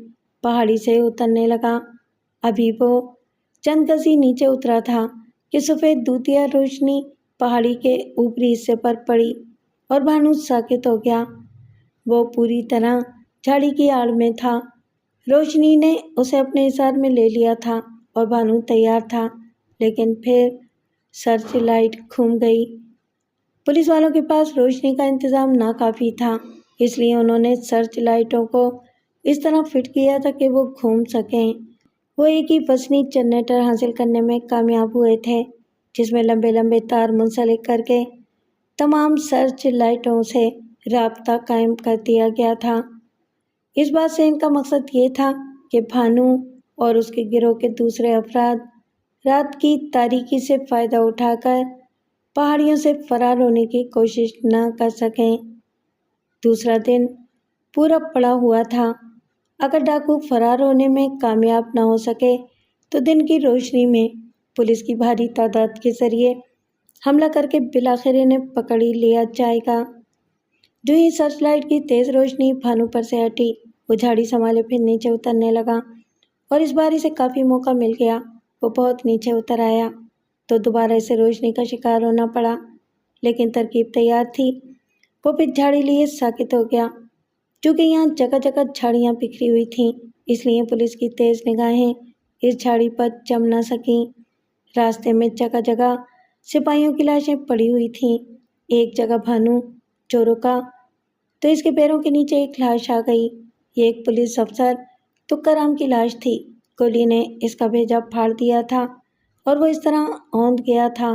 پہاڑی سے اترنے لگا۔ ابھی وہ چند گز ہی نیچے اترا تھا کہ سفید دودھیا روشنی پہاڑی کے اوپری حصے پر پڑی اور بھانو ساکت ہو گیا۔ وہ پوری طرح جھاڑی کی آڑ میں تھا۔ روشنی نے اسے اپنے حصار میں لے لیا تھا اور بھانو تیار تھا، لیکن پھر سرچ لائٹ گھوم گئی۔ پولیس والوں کے پاس روشنی کا انتظام ناکافی تھا، اس لیے انہوں نے سرچ لائٹوں کو اس طرح فٹ کیا تھا کہ وہ گھوم سکیں۔ وہ ایک ہی وزنی جنریٹر حاصل کرنے میں کامیاب ہوئے تھے، جس میں لمبے لمبے تار منسلک کر کے تمام سرچ لائٹوں سے رابطہ قائم کر دیا گیا تھا۔ اس بات سے ان کا مقصد یہ تھا کہ بھانو اور اس کے گروہ کے دوسرے افراد رات کی تاریکی سے فائدہ اٹھا کر پہاڑیوں سے فرار ہونے کی کوشش نہ کر سکیں۔ دوسرا دن پورا پڑا ہوا تھا۔ اگر ڈاکو فرار ہونے میں کامیاب نہ ہو سکے تو دن کی روشنی میں پولیس کی بھاری تعداد کے ذریعے حملہ کر کے بالآخر انہیں پکڑ ہی لیا جائے گا۔ جو ہی سرچ لائٹ کی تیز روشنی بھانو پر سے ہٹی، وہ جھاڑی سنبھالے پھر نیچے اترنے لگا اور اس بار اسے کافی موقع مل گیا۔ وہ بہت نیچے اتر آیا تو دوبارہ اسے روشنی کا شکار ہونا پڑا، لیکن ترکیب تیار تھی۔ وہ پھر جھاڑی لیے ساکت ہو گیا۔ چونکہ یہاں جگہ جگہ جھاڑیاں بکھری ہوئی تھیں، اس لیے پولیس کی تیز نگاہیں اس جھاڑی پر جم نہ سکیں۔ راستے میں جگہ جگہ سپاہیوں کی لاشیں پڑی ہوئی تھیں۔ ایک جگہ بھانو جو رکا تو اس کے پیروں کے نیچے ایک لاش آ گئی۔ یہ ایک پولیس افسر تکا رام کی لاش تھی۔ گولی نے اس کا بھیجا پھاڑ دیا تھا اور وہ اس طرح اوندھ گیا تھا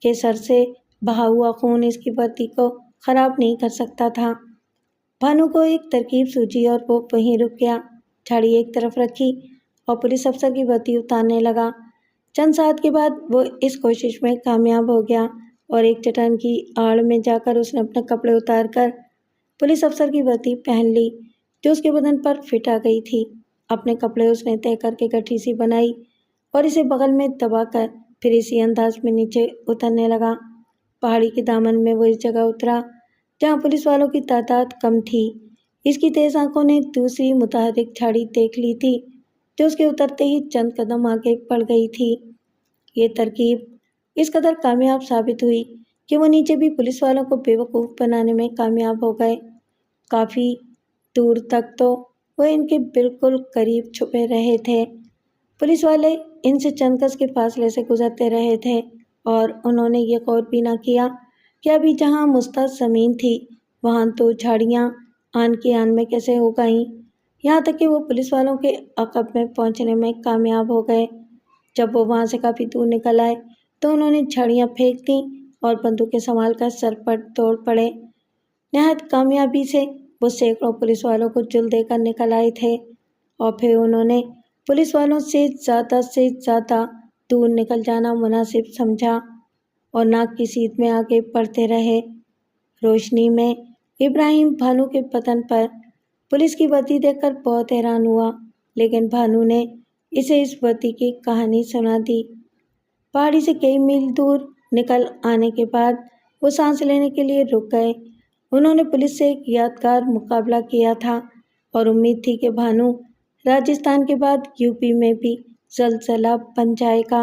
کہ سر سے بہا ہوا خون اس کی وردی کو خراب نہیں کر سکتا تھا۔ بھانو کو ایک ترکیب سوجی اور وہ وہیں رک گیا، جھاڑی ایک طرف رکھی اور پولیس افسر کی وردی اتارنے لگا۔ چند ساتھ کے بعد وہ اس کوشش میں کامیاب ہو گیا اور ایک چٹان کی آڑ میں جا کر اس نے اپنے کپڑے اتار کر پولیس افسر کی وردی پہن لی جو اس کے بدن پر فٹ آ گئی تھی۔ اپنے کپڑے اس نے طے کر کے گٹھی سی بنائی اور اسے بغل میں دبا کر پھر اسی انداز میں نیچے اترنے لگا۔ پہاڑی کے دامن میں وہ اس جگہ اترا جہاں پولیس والوں کی تعداد کم تھی۔ اس کی تیز آنکھوں نے دوسری متحرک جھاڑی دیکھ لی تھی جو اس کے اترتے ہی چند قدم آگے بڑھ گئی تھی۔ یہ ترکیب اس قدر کامیاب ثابت ہوئی کہ وہ نیچے بھی پولیس والوں کو بے وقوف بنانے میں کامیاب ہو گئے۔ کافی دور تک تو وہ ان کے بالکل قریب چھپے رہے تھے۔ پولیس والے ان سے چند گز کے فاصلے سے گزرتے رہے تھے اور انہوں نے یہ غور بھی نہ کیا کہ ابھی جہاں مستعد زمین تھی وہاں تو جھاڑیاں آن کی آن میں کیسے ہو گئیں، یہاں تک کہ وہ پولیس والوں کے عقب میں پہنچنے میں کامیاب ہو گئے۔ جب وہ وہاں سے کافی دور نکل آئے تو انہوں نے جھاڑیاں پھینک دیں اور بندوقیں سنبھال کر سر پر دوڑ پڑے۔ نہایت کامیابی سے وہ سینکڑوں پولیس والوں کو جل دے کر نکل آئے تھے اور پھر انہوں نے پولیس والوں سے زیادہ دور نکل جانا مناسب سمجھا اور ناک کی سیدھ میں آگے بڑھتے رہے۔ روشنی میں ابراہیم بھانو کے بدن پر پولیس کی وردی دیکھ کر بہت حیران ہوا، لیکن بھانو نے اسے اس وردی کی کہانی سنا دی۔ پہاڑی سے کئی میل دور نکل آنے کے بعد وہ سانس لینے کے لیے رک گئے۔ انہوں نے پولیس سے ایک یادگار مقابلہ کیا تھا اور امید تھی کہ بھانو راجستھان کے بعد یو پی میں بھی زلزلہ بن جائے گا۔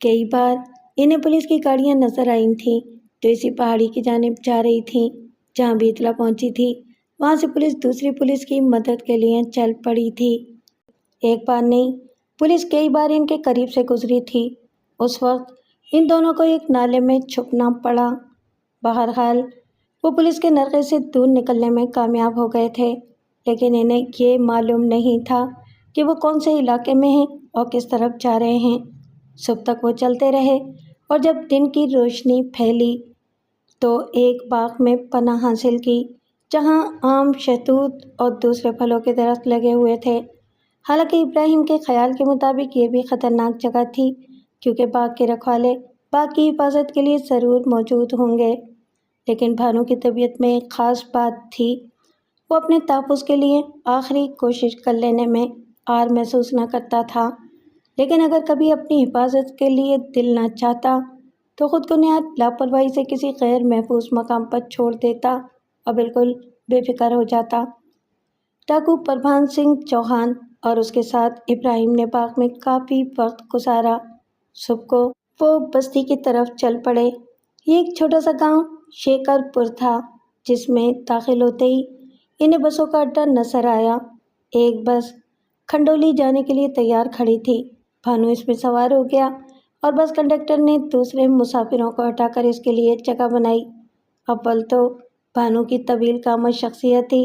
کئی بار انہیں پولیس کی گاڑیاں نظر آئی تھیں جو اسی پہاڑی کی جانب جا رہی تھیں۔ جہاں بھی اطلاع پہنچی تھی وہاں سے پولیس دوسری پولیس کی مدد کے لیے چل پڑی تھی۔ ایک بار نہیں، پولیس کئی بار ان کے قریب سے گزری تھی۔ اس وقت ان دونوں کو ایک نالے میں چھپنا پڑا۔ بہرحال وہ پولیس کے نرغے سے دور نکلنے میں کامیاب ہو گئے تھے، لیکن انہیں یہ معلوم نہیں تھا کہ وہ کون سے علاقے میں ہیں اور کس طرف جا رہے ہیں۔ صبح تک وہ چلتے رہے اور جب دن کی روشنی پھیلی تو ایک باغ میں پناہ حاصل کی جہاں آم، شہتوت اور دوسرے پھلوں کے درخت لگے ہوئے تھے۔ حالانکہ ابراہیم کے خیال کے مطابق یہ بھی خطرناک جگہ تھی کیونکہ باغ کے رکھوالے باقی حفاظت کے لیے ضرور موجود ہوں گے۔ لیکن بھانو کی طبیعت میں ایک خاص بات تھی، وہ اپنے تحفظ کے لیے آخری کوشش کر لینے میں عار محسوس نہ کرتا تھا، لیکن اگر کبھی اپنی حفاظت کے لیے دل نہ چاہتا تو خود کو نہایت لاپرواہی سے کسی غیر محفوظ مقام پر چھوڑ دیتا اور بالکل بے فکر ہو جاتا۔ ڈاکو پربھان سنگھ چوہان اور اس کے ساتھ ابراہیم نے باغ میں کافی وقت گزارا۔ صبح کو وہ بستی کی طرف چل پڑے۔ یہ ایک چھوٹا سا گاؤں شیکر پور تھا، جس میں داخل ہوتے ہی انہیں بسوں کا اڈا نظر آیا۔ ایک بس کھنڈولی جانے کے لیے تیار کھڑی تھی۔ بھانو اس میں سوار ہو گیا اور بس کنڈکٹر نے دوسرے مسافروں کو ہٹا کر اس کے لیے جگہ بنائی۔ اول تو بھانو کی طویل قامت شخصیت تھی،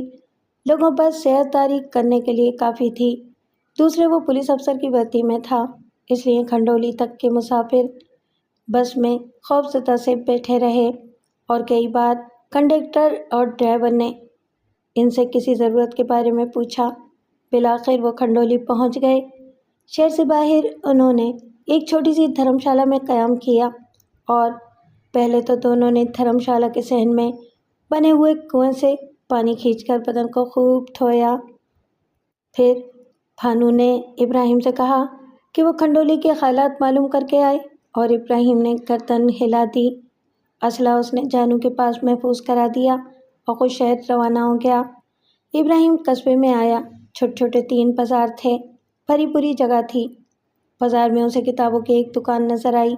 لوگوں پر سیرداری کرنے کے لیے کافی تھی۔ دوسرے وہ پولیس افسر کی وردی میں تھا، اس لیے کھنڈولی تک کے مسافر بس میں خوفزدہ سے بیٹھے رہے اور کئی بار کنڈکٹر اور ڈرائیور نے ان سے کسی ضرورت کے بارے میں پوچھا۔ بالآخر وہ کھنڈولی پہنچ گئے۔ شہر سے باہر انہوں نے ایک چھوٹی سی دھرم شالہ میں قیام کیا اور پہلے تو دونوں نے دھرم شالہ کے صحن میں بنے ہوئے کنویں سے پانی کھینچ کر بدن کو خوب دھویا۔ پھر بھانو نے ابراہیم سے کہا کہ وہ کھنڈولی کے حالات معلوم کر کے آئے اور ابراہیم نے گردن ہلا دی۔ اسلحہ اس نے جانو کے پاس محفوظ کرا دیا اور خود شہر روانہ ہو گیا۔ ابراہیم قصبے میں آیا۔ چھوٹے چھوٹے 3 بازار تھے، بھری پوری جگہ تھی۔ بازار میں اسے کتابوں کی ایک دکان نظر آئی۔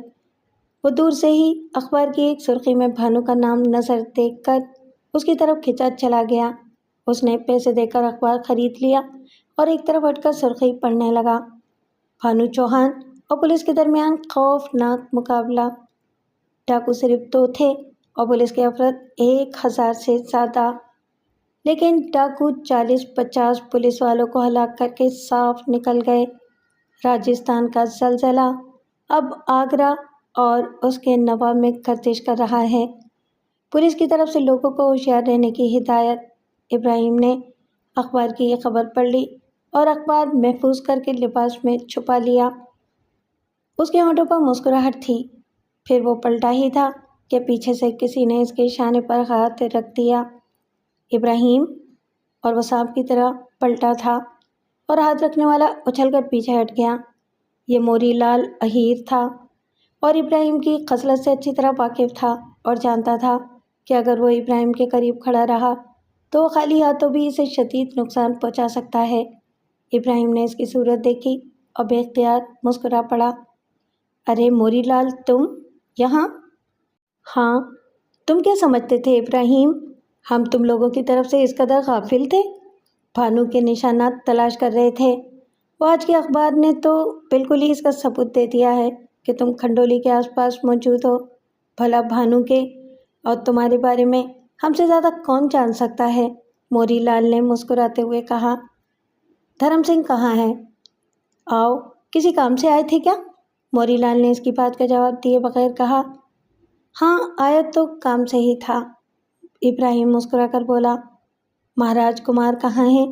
وہ دور سے ہی اخبار کی ایک سرخی میں بھانو کا نام نظر دیکھ کر اس کی طرف کھنچا چلا گیا۔ اس نے پیسے دے کر اخبار خرید لیا اور ایک طرف ہٹ کر سرخی پڑھنے لگا۔ بھانو چوہان اور پولیس کے درمیان خوفناک مقابلہ۔ ڈاکو صرف 2 تھے اور پولیس کے افراد 1000 سے زیادہ، لیکن ڈاکو 40-50 پولیس والوں کو ہلاک کر کے صاف نکل گئے۔ راجستھان کا زلزلہ اب آگرہ اور اس کے نواب میں گردش کر رہا ہے۔ پولیس کی طرف سے لوگوں کو ہوشیار رہنے کی ہدایت۔ ابراہیم نے اخبار کی یہ خبر پڑھ لی اور اخبار محفوظ کر کے لباس میں چھپا لیا۔ اس کے ہونٹوں پر مسکراہٹ تھی۔ پھر وہ پلٹا ہی تھا کہ پیچھے سے کسی نے اس کے شانے پر ہاتھ رکھ دیا۔ ابراہیم، اور وہ سانپ کی طرح پلٹا تھا اور ہاتھ رکھنے والا اچھل کر پیچھے ہٹ گیا۔ یہ موری لال اہیر تھا اور ابراہیم کی خصلت سے اچھی طرح واقف تھا اور جانتا تھا کہ اگر وہ ابراہیم کے قریب کھڑا رہا تو وہ خالی ہاتھوں بھی اسے شدید نقصان پہنچا سکتا ہے۔ ابراہیم نے اس کی صورت دیکھی اور بے اختیار مسکرا پڑا۔ ارے موری لال، تم یہاں؟ ہاں، تم کیا سمجھتے تھے ابراہیم، ہم تم لوگوں کی طرف سے اس قدر غافل تھے؟ بھانو کے نشانات تلاش کر رہے تھے۔ وہ آج کے اخبار نے تو بالکل ہی اس کا ثبوت دے دیا ہے کہ تم کھنڈولی کے آس پاس موجود ہو۔ بھلا بھانو کے اور تمہارے بارے میں ہم سے زیادہ کون جان سکتا ہے؟ موری لال نے مسکراتے ہوئے کہا۔ دھرم سنگھ کہاں ہے؟ آؤ، کسی کام سے آئے تھے کیا؟ موری لال نے اس کی بات کا جواب دیے بغیر کہا۔ ہاں، آیا تو کام سے ہی تھا، ابراہیم مسکرا کر بولا۔ مہاراج کمار کہاں ہیں؟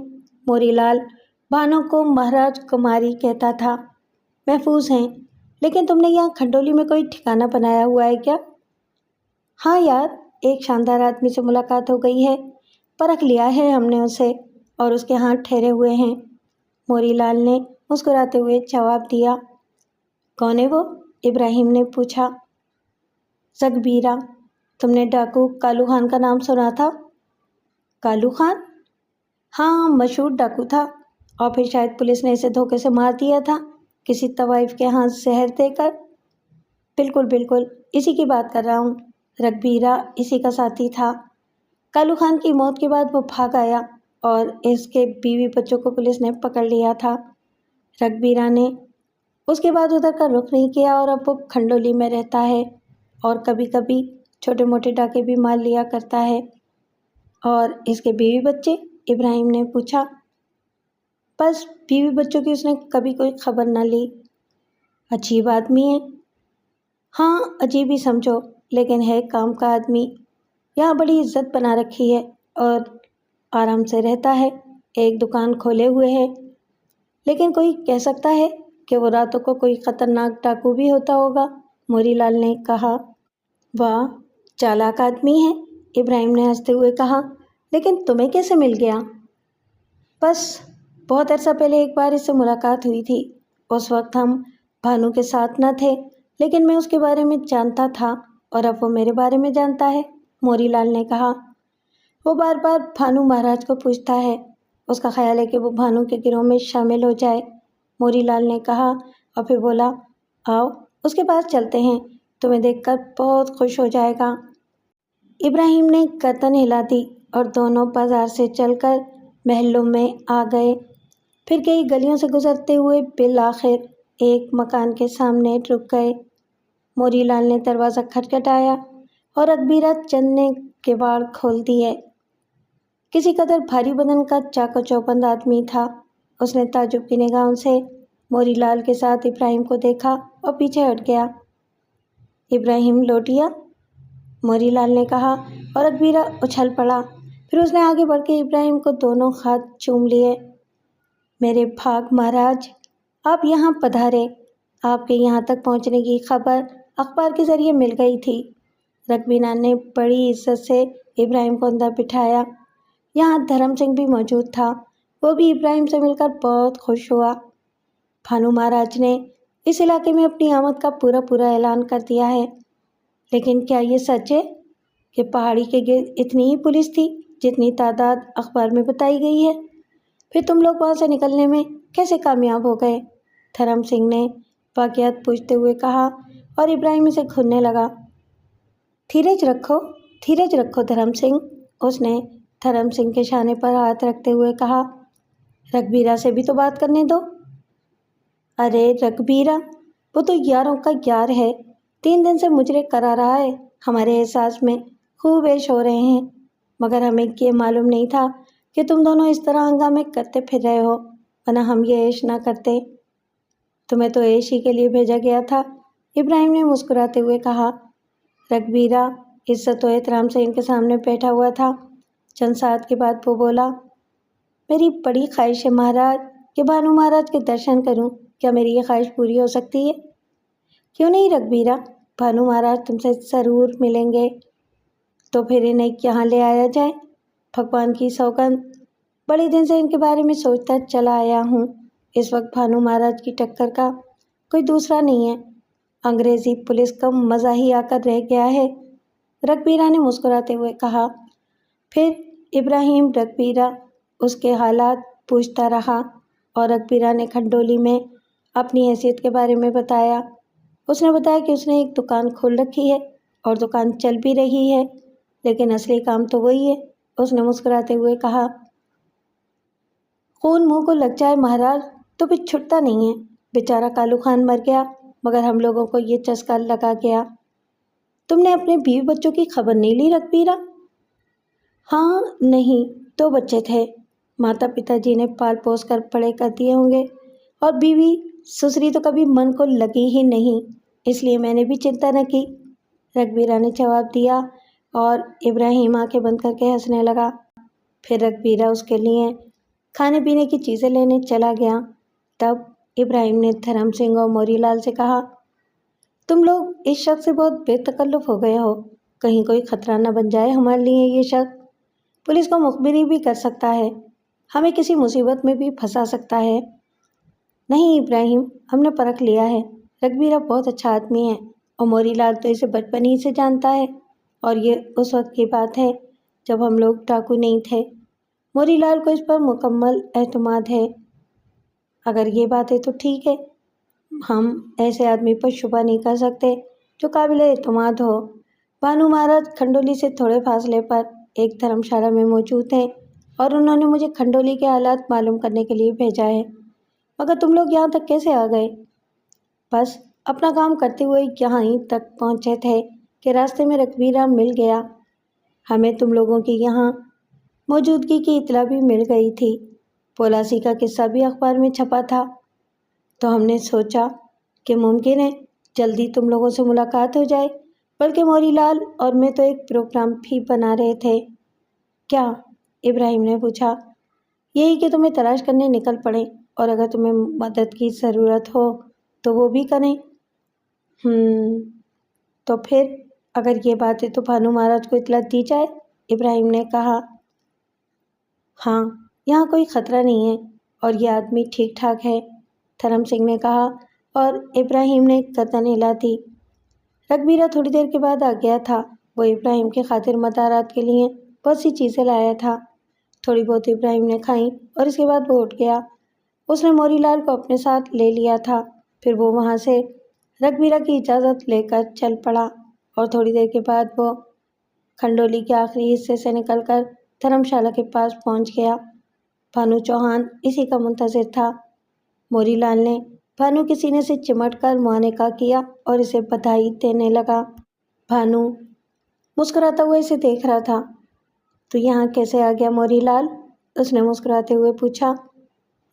موری لال بھانو کو مہاراج کماری کہتا تھا۔ محفوظ ہیں، لیکن تم نے یہاں کھنڈولی میں کوئی ٹھکانہ بنایا ہوا ہے کیا؟ ہاں یار، ایک شاندار آدمی سے ملاقات ہو گئی ہے، پرکھ لیا ہے ہم نے اسے اور اس کے ہاتھ ٹھہرے ہوئے ہیں، موری لال نے مسکراتے ہوئے جواب دیا۔ کون ہے وہ؟ ابراہیم نے پوچھا۔ زگبیرہ، تم نے ڈاکو کالو خان کا نام سنا تھا؟ کالو خان؟ ہاں، مشہور ڈاکو تھا، اور پھر شاید پولیس نے اسے دھوکے سے مار دیا تھا، کسی طوائف کے ہاں زہر دے کر۔ بالکل بالکل، اسی کی بات کر رہا ہوں، رگبیرہ اسی کا ساتھی تھا۔ کالو خان کی موت کے بعد وہ بھاگ آیا اور اس کے بیوی بچوں کو پولیس نے پکڑ لیا تھا۔ رگبیرہ نے اس کے بعد ادھر کا رخ نہیں کیا اور اب وہ کھنڈولی میں رہتا ہے اور کبھی کبھی چھوٹے موٹے ڈاکے بھی مار لیا کرتا ہے۔ اور اس کے بیوی بچے؟ ابراہیم نے پوچھا۔ بس بیوی بچوں کی اس نے کبھی کوئی خبر نہ لی۔ عجیب آدمی ہے۔ ہاں، عجیب ہی سمجھو، لیکن ہے کام کا آدمی۔ یہاں بڑی عزت بنا رکھی ہے اور آرام سے رہتا ہے، ایک دکان کھولے ہوئے ہے، لیکن کوئی کہہ سکتا ہے کہ وہ راتوں کو کوئی خطرناک ڈاکو بھی ہوتا ہوگا۔ موری لال نے کہا۔ واہ، چالاک آدمی ہے، ابراہیم نے ہنستے ہوئے کہا۔ لیکن تمہیں کیسے مل گیا؟ بس بہت عرصہ پہلے ایک بار اس سے ملاقات ہوئی تھی۔ اس وقت ہم بھانو کے ساتھ نہ تھے، لیکن میں اس کے بارے میں جانتا تھا اور اب وہ میرے بارے میں جانتا ہے، موری لال نے کہا۔ وہ بار بار بھانو مہاراج کو پوچھتا ہے، اس کا خیال ہے کہ وہ بھانو کے گروہ میں شامل ہو جائے، موری لال نے کہا اور پھر بولا، آؤ اس کے پاس چلتے ہیں، تمہیں دیکھ کر بہت خوش ہو جائے گا۔ ابراہیم نے گردن ہلا دی اور دونوں بازار سے چل کر محلوں میں آ گئے، پھر کئی گلیوں سے گزرتے ہوئے بالآخر ایک مکان کے سامنے رک گئے۔ موری لال نے دروازہ کھٹکھٹایا اور رگبیرہ چند نے کیواڑ کھول دیے۔ کسی قدر بھاری بدن کا چاق و چوبند آدمی تھا۔ اس نے تعجب کی نگاہوں سے موری لال کے ساتھ ابراہیم کو دیکھا اور پیچھے ہٹ گیا۔ ابراہیم لوٹیا، موری لال نے کہا اور رگبیرہ اچھل پڑا۔ پھر اس نے آگے بڑھ کے ابراہیم کو دونوں ہاتھ چوم لیے۔ میرے بھاگ مہاراج، آپ یہاں پدھارے، آپ کے یہاں تک پہنچنے کی خبر اخبار کے ذریعے مل گئی تھی۔ رگبیرہ نے بڑی عزت سے ابراہیم کو اندر بٹھایا۔ یہاں دھرم سنگھ بھی موجود تھا، وہ بھی ابراہیم سے مل کر بہت خوش ہوا۔ بھانو مہاراج نے اس علاقے میں اپنی آمد کا پورا اعلان کر دیا ہے۔ لیکن کیا یہ سچ ہے کہ پہاڑی کے گرد اتنی ہی پولیس تھی جتنی تعداد اخبار میں بتائی گئی ہے؟ پھر تم لوگ وہاں سے نکلنے میں کیسے کامیاب ہو گئے؟ دھرم سنگھ نے واقعات پوچھتے ہوئے کہا اور ابراہیم اسے گھورنے لگا۔ دھیرج رکھو دھرم سنگھ، اس نے دھرم سنگھ کے شانے پر ہاتھ رکھتے ہوئے کہا۔ رگبیرہ سے بھی تو بات کرنے دو۔ ارے رگبیرہ، وہ تو یاروں کا یار ہے، 3 دن سے مجرے کرا رہا ہے، ہمارے احساس میں خوب عیش ہو رہے ہیں، مگر ہمیں یہ معلوم نہیں تھا کہ تم دونوں اس طرح ہنگامے کرتے پھر رہے ہو، ورنہ ہم یہ عیش نہ کرتے۔ تمہیں تو عیش ہی کے لیے بھیجا گیا تھا، ابراہیم نے مسکراتے ہوئے کہا۔ رگبیرہ عزت و احترام سے ان کے سامنے بیٹھا ہوا تھا۔ چند ساعت کے بعد وہ بولا، میری بڑی خواہش ہے مہاراج کہ بھانو مہاراج کے درشن کروں، کیا میری یہ خواہش پوری ہو سکتی ہے؟ کیوں نہیں رگبیرہ، بھانو مہاراج تم سے ضرور ملیں گے، تو پھر انہیں یہاں لے آیا جائے۔ بھگوان کی سوگند، بڑے دن سے ان کے بارے میں سوچتا چلا آیا ہوں، اس وقت بھانو مہاراج کی ٹکر کا کوئی دوسرا نہیں ہے، انگریزی پولیس کا مزہ ہی آ کر رہ گیا ہے، رگبیرہ نے مسکراتے ہوئے کہا۔ پھر ابراہیم رگبیرہ اس کے حالات پوچھتا رہا اور رگبیرہ نے کھنڈولی میں اپنی حیثیت کے بارے میں بتایا۔ اس نے بتایا کہ اس نے ایک دکان کھول رکھی ہے اور دکان چل بھی رہی ہے، لیکن اصلی کام تو وہی ہے، اس نے مسکراتے ہوئے کہا۔ خون منہ کو لگ جائے مہاراج تو پھر چھٹتا نہیں ہے، بیچارہ کالو خان مر گیا مگر ہم لوگوں کو یہ چسکا لگا گیا۔ تم نے اپنے بیوی بچوں کی خبر نہیں لی رگبیرہ؟ ہاں، نہیں، 2 بچے تھے، ماتا پتا جی نے پال پوس کر بڑے کر دیے ہوں گے، اور بیوی سسری تو کبھی من کو لگی ہی نہیں، اس لیے میں نے بھی چنتا نہ کی، رگبیرہ نے جواب دیا اور ابراہیم آنکھیں بند کر کے ہنسنے لگا۔ پھر رگبیرہ اس کے لیے کھانے پینے کی چیزیں لینے چلا گیا۔ تب ابراہیم نے دھرم سنگھ اور موری لال سے کہا، تم لوگ اس شخص سے بہت بے تکلف ہو گئے ہو، کہیں کوئی خطرہ نہ بن جائے ہمارے لیے، یہ شخص پولیس کو مخبری بھی کر سکتا ہے، ہمیں کسی مصیبت میں بھی پھنسا سکتا ہے۔ نہیں ابراہیم، ہم نے پرکھ لیا ہے، رگبیرہ بہت اچھا آدمی ہے اور موری لال تو اسے بچپن ہی سے جانتا ہے، اور یہ اس وقت کی بات ہے جب ہم لوگ ڈاکو نہیں تھے، موری لال کو اس پر مکمل اعتماد ہے۔ اگر یہ بات ہے تو ٹھیک ہے، ہم ایسے آدمی پر شبہ نہیں کر سکتے جو قابل اعتماد ہو۔ بھانو مہاراج کھنڈولی سے تھوڑے فاصلے پر ایک دھرم شالہ میں موجود ہیں اور انہوں نے مجھے کھنڈولی کے حالات معلوم کرنے کے لیے بھیجا ہے، مگر تم لوگ یہاں تک کیسے آ گئے؟ بس اپنا کام کرتے ہوئے یہاں ہی تک پہنچے تھے کہ راستے میں رگبیرہ مل گیا، ہمیں تم لوگوں کی یہاں موجودگی کی اطلاع بھی مل گئی تھی، پولاسی کا قصہ بھی اخبار میں چھپا تھا، تو ہم نے سوچا کہ ممکن ہے جلدی تم لوگوں سے ملاقات ہو جائے، بلکہ موری لال اور میں تو ایک پروگرام بھی بنا رہے تھے۔ کیا؟ ابراہیم نے پوچھا۔ یہی کہ تمہیں تلاش کرنے نکل پڑیں اور اگر تمہیں مدد کی ضرورت ہو تو وہ بھی کریں۔ تو پھر اگر یہ بات ہے تو بھانو مہاراج کو اطلاع دی جائے، ابراہیم نے کہا۔ ہاں، یہاں کوئی خطرہ نہیں ہے اور یہ آدمی ٹھیک ٹھاک ہے، دھرم سنگھ نے کہا اور ابراہیم نے گردن ہلا دی۔ رگبیرہ تھوڑی دیر کے بعد آ گیا تھا۔ وہ ابراہیم کی خاطر مدارات کے لیے بہت سی چیزیں لایا تھا۔ تھوڑی بہت ابراہیم نے کھائیں اور اس کے بعد وہ اٹھ گیا۔ اس نے موری لال کو اپنے ساتھ لے لیا تھا۔ پھر وہ وہاں سے رگبیرہ کی اجازت لے کر چل پڑا اور تھوڑی دیر کے بعد وہ کھنڈولی کے آخری حصے سے نکل کر دھرم شالہ کے پاس پہنچ گیا۔ بھانو چوہان اسی کا منتظر تھا۔ موری لال نے بھانو کے سینے سے چمٹ کر معانقہ کیا اور اسے بدھائی دینے لگا۔ بھانو مسکراتا ہوا اسے دیکھ رہا تھا۔ تو یہاں کیسے آ گیا موری لال؟ اس نے مسکراتے ہوئے پوچھا۔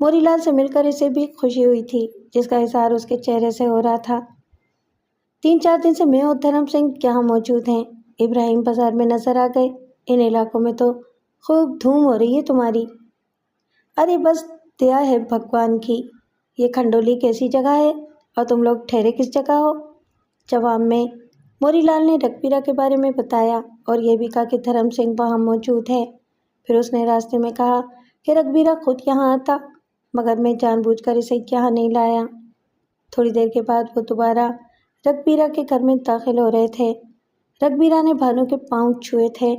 موری لال سے مل کر اسے بھی خوشی ہوئی تھی، جس کا اظہار اس کے چہرے سے ہو رہا تھا۔ 3-4 دن سے میں اور دھرم سنگھ یہاں موجود ہیں۔ ابراہیم بازار میں نظر آ گئے۔ ان علاقوں میں تو خوب دھوم ہو رہی ہے تمہاری۔ ارے بس دیا ہے بھگوان کی۔ یہ کھنڈولی کیسی جگہ ہے اور تم لوگ ٹھہرے کس جگہ ہو؟ جواب میں موری لال نے رگبیرہ کے بارے میں بتایا اور یہ بھی کہا کہ دھرم سنگھ وہاں موجود ہے۔ پھر اس نے راستے میں کہا کہ رگبیرہ خود یہاں آتا، مگر میں جان بوجھ کر اسے یہاں نہیں لایا۔ تھوڑی دیر کے بعد وہ دوبارہ رگبیرہ کے گھر میں داخل ہو رہے تھے۔ رگبیرہ نے بھانو کے پاؤں چھوئے تھے۔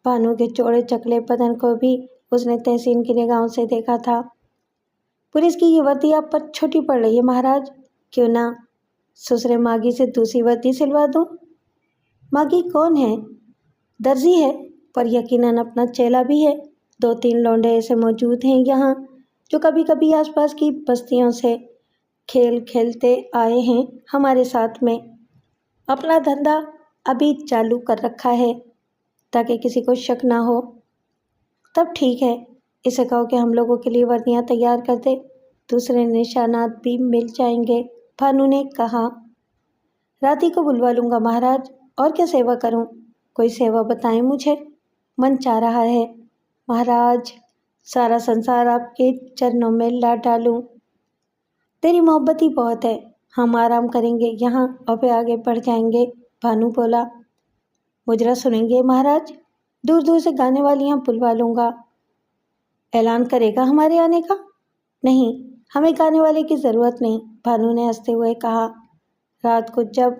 بھانو کے چوڑے چکلے بدن کو بھی اس نے تحسین کی نگاہوں سے دیکھا تھا۔ پولیس کی یہ وردی آپ پر چھوٹی پڑ رہی ہے مہاراج، کیوں نہ سسرے ماگی سے دوسری وردی سلوا دوں؟ ماگی کون ہے؟ درزی ہے، پر یقیناً اپنا چیلا بھی ہے۔ 2-3 لونڈے ایسے موجود ہیں یہاں جو کبھی کبھی آس پاس کی بستیوں سے کھیل کھیلتے آئے ہیں ہمارے ساتھ میں۔ اپنا دھندا ابھی چالو کر رکھا ہے تاکہ کسی کو شک نہ ہو۔ تب ٹھیک ہے، اسے کہو کہ ہم لوگوں کے لیے وردیاں تیار کر دے، دوسرے نشانات بھی مل جائیں گے، بھانو نے کہا۔ راتی کو بلوا لوں گا مہاراج، اور کیا سیوا کروں؟ کوئی سیوا بتائیں مجھے، من چاہ رہا ہے مہاراج، سارا سنسار آپ کے چرنوں میں لا ڈالوں۔ تیری محبت ہی بہت ہے، ہم آرام کریں گے یہاں اور پھر آگے بڑھ جائیں گے، بھانو بولا۔ مجرا سنیں گے مہاراج؟ دور دور سے گانے والیاں بلوا لوں گا۔ اعلان کرے گا ہمارے آنے کا؟ نہیں، ہمیں گانے والے کی ضرورت نہیں، بھانو نے ہنستے ہوئے کہا۔ رات کو جب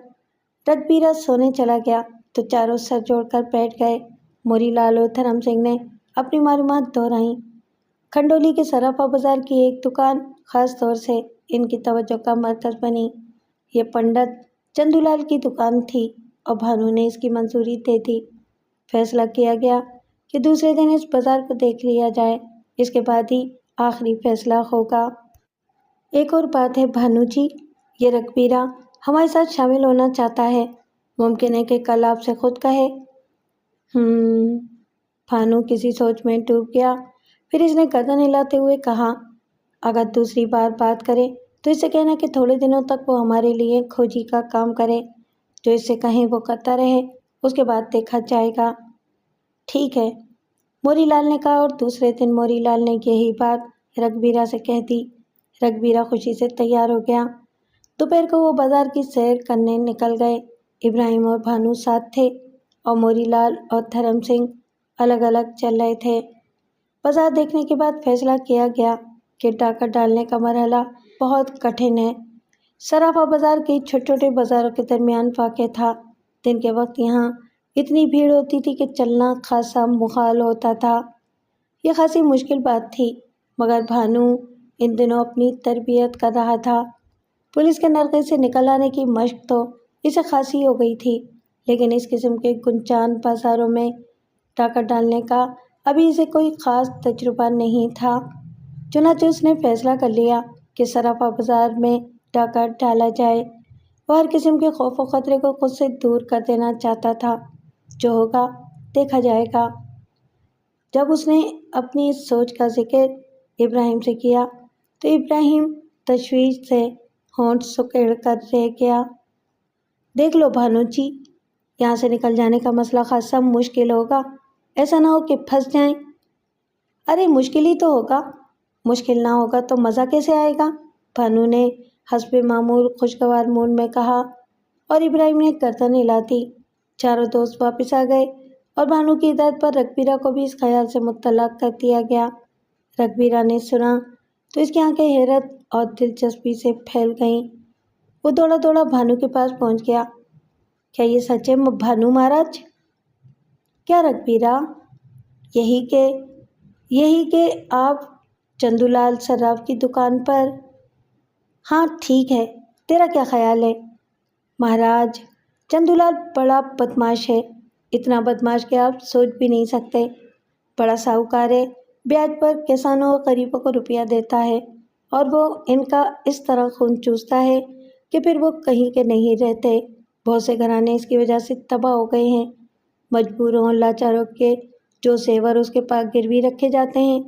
رگبیرہ سونے چلا گیا تو چاروں سر جوڑ کر بیٹھ گئے۔ موری لال اور دھرم سنگھ نے اپنی معلومات دہرائیں۔ کھنڈولی کے سراپا بازار کی ایک دکان خاص طور سے ان کی توجہ کا مرکز بنی۔ یہ پنڈت چندو لال کی دکان تھی اور بھانو نے اس کی منظوری دے دی۔ فیصلہ کیا گیا کہ دوسرے دن اس بازار کو دیکھ لیا جائے، اس کے بعد ہی آخری فیصلہ ہوگا۔ ایک اور بات ہے بھانو جی، یہ رگبیرہ ہمارے ساتھ شامل ہونا چاہتا ہے، ممکن ہے کہ کل آپ سے خود کہے۔ بھانو کسی سوچ میں ڈوب گیا، پھر اس نے گردن ہلاتے ہوئے کہا، اگر دوسری بار بات کرے تو اس سے کہنا کہ تھوڑے دنوں تک وہ ہمارے لیے کھوجی کا کام کرے، جو اس سے کہیں وہ کرتا رہے، اس کے بعد دیکھا جائے گا۔ ٹھیک ہے، موری لال نے کہا، اور دوسرے دن موری لال نے یہی بات رگبیرہ سے کہہ دی۔ رگبیرہ خوشی سے تیار ہو گیا۔ دوپہر کو وہ بازار کی سیر کرنے نکل گئے۔ ابراہیم اور بھانو ساتھ تھے اور موری لال اور دھرم سنگھ الگ الگ چل رہے تھے۔ بازار دیکھنے کے بعد فیصلہ کیا گیا کہ ڈاکہ ڈالنے کا مرحلہ بہت کٹھن ہے۔ سراپا بازار کے چھوٹے چھوٹے بازاروں کے درمیان واقع تھا۔ دن کے وقت یہاں اتنی بھیڑ ہوتی تھی کہ چلنا خاصا محال ہوتا تھا۔ یہ خاصی مشکل بات تھی، مگر بھانو ان دنوں اپنی تربیت کر رہا تھا۔ پولیس کے نرغے سے نکل آنے کی مشق تو اسے خاصی ہو گئی تھی، لیکن اس قسم کے گنجان بازاروں میں ڈاکہ ڈالنے کا ابھی اسے کوئی خاص تجربہ نہیں تھا۔ چنانچہ اس نے فیصلہ کر لیا کہ سراپا بازار میں ڈاکہ ڈالا جائے۔ وہ ہر قسم کے خوف و خطرے کو خود سے دور کر دینا چاہتا تھا۔ جو ہوگا دیکھا جائے گا۔ جب اس نے اپنی اس سوچ کا ذکر ابراہیم سے کیا تو ابراہیم تشویش سے ہونٹ سکیڑ کر رہ گیا۔ دیکھ لو بھانو جی، یہاں سے نکل جانے کا مسئلہ خاصا مشکل ہوگا، ایسا نہ ہو کہ پھنس جائیں۔ ارے مشکل ہی تو ہوگا، مشکل نہ ہوگا تو مزہ کیسے آئے گا؟ بھانو نے حسب معمول خوشگوار موڈ میں کہا اور ابراہیم نے گردن ہلاتی۔ چاروں دوست واپس آ گئے اور بھانو کی ہدایت پر رگبیرہ کو بھی اس خیال سے مطلع کر دیا گیا۔ رگبیرہ نے سنا تو اس کی آنکھیں حیرت اور دلچسپی سے پھیل گئیں۔ وہ دوڑا دوڑا بھانو کے پاس پہنچ گیا۔ کیا یہ سچ ہے بھانو مہاراج؟ کیا رگبیرہ؟ یہی کہ آپ چندو لال صراف کی دکان پر؟ ہاں ٹھیک ہے، تیرا کیا خیال ہے؟ مہاراج، چندو لال بڑا بدماش ہے، اتنا بدماش کہ آپ سوچ بھی نہیں سکتے۔ بڑا ساہوکار ہے، بیاج پر کسانوں اور غریبوں کو روپیہ دیتا ہے اور وہ ان کا اس طرح خون چوستا ہے کہ پھر وہ کہیں کے نہیں رہتے۔ بہت سے گھرانے اس کی وجہ سے تباہ ہو گئے ہیں۔ مجبوروں اور لاچاروں کے جو زیور اس کے پاس گروی رکھے جاتے ہیں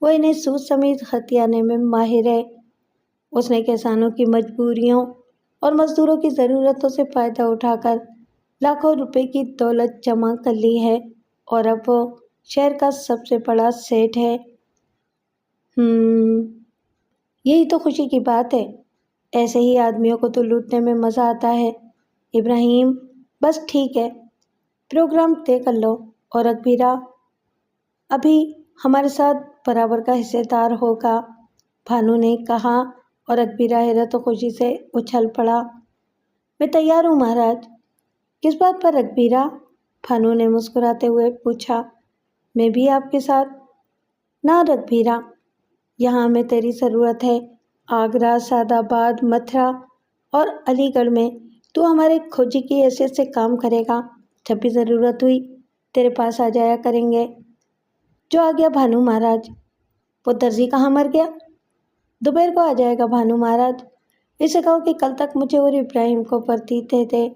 وہ انہیں سود سمیت ہتھیانے میں ماہر ہے۔ اس نے کسانوں کی مجبوریوں اور مزدوروں کی ضرورتوں سے فائدہ اٹھا کر لاکھوں روپے کی دولت جمع کر لی ہے اور اب وہ شہر کا سب سے بڑا سیٹھ ہے۔ یہی تو خوشی کی بات ہے، ایسے ہی آدمیوں کو تو لوٹنے میں مزہ آتا ہے۔ ابراہیم، بس ٹھیک ہے، پروگرام طے کر لو اور رگبیرہ ابھی ہمارے ساتھ برابر کا حصے دار ہوگا، بھانو نے کہا اور رگبیرہ حیرت و خوشی سے اچھل پڑا۔ میں تیار ہوں مہاراج۔ کس بات پر رگبیرہ؟ بھانو نے مسکراتے ہوئے پوچھا۔ میں بھی آپ کے ساتھ؟ نہ رگبیرہ، یہاں ہمیں تیری ضرورت ہے۔ آگرہ، سعد آباد، متھرا اور علی گڑھ میں تو ہمارے کھوجی کی حیثیت سے کام کرے گا۔ جب بھی ضرورت ہوئی تیرے پاس آ جایا کریں گے۔ جو آ گیا بھانو مہاراج۔ وہ درزی کہاں مر گیا؟ دوپہر کو آ جائے گا بھانو مہاراج۔ اسے کہو کہ کل تک مجھے اور ابراہیم کو وردی دے دے۔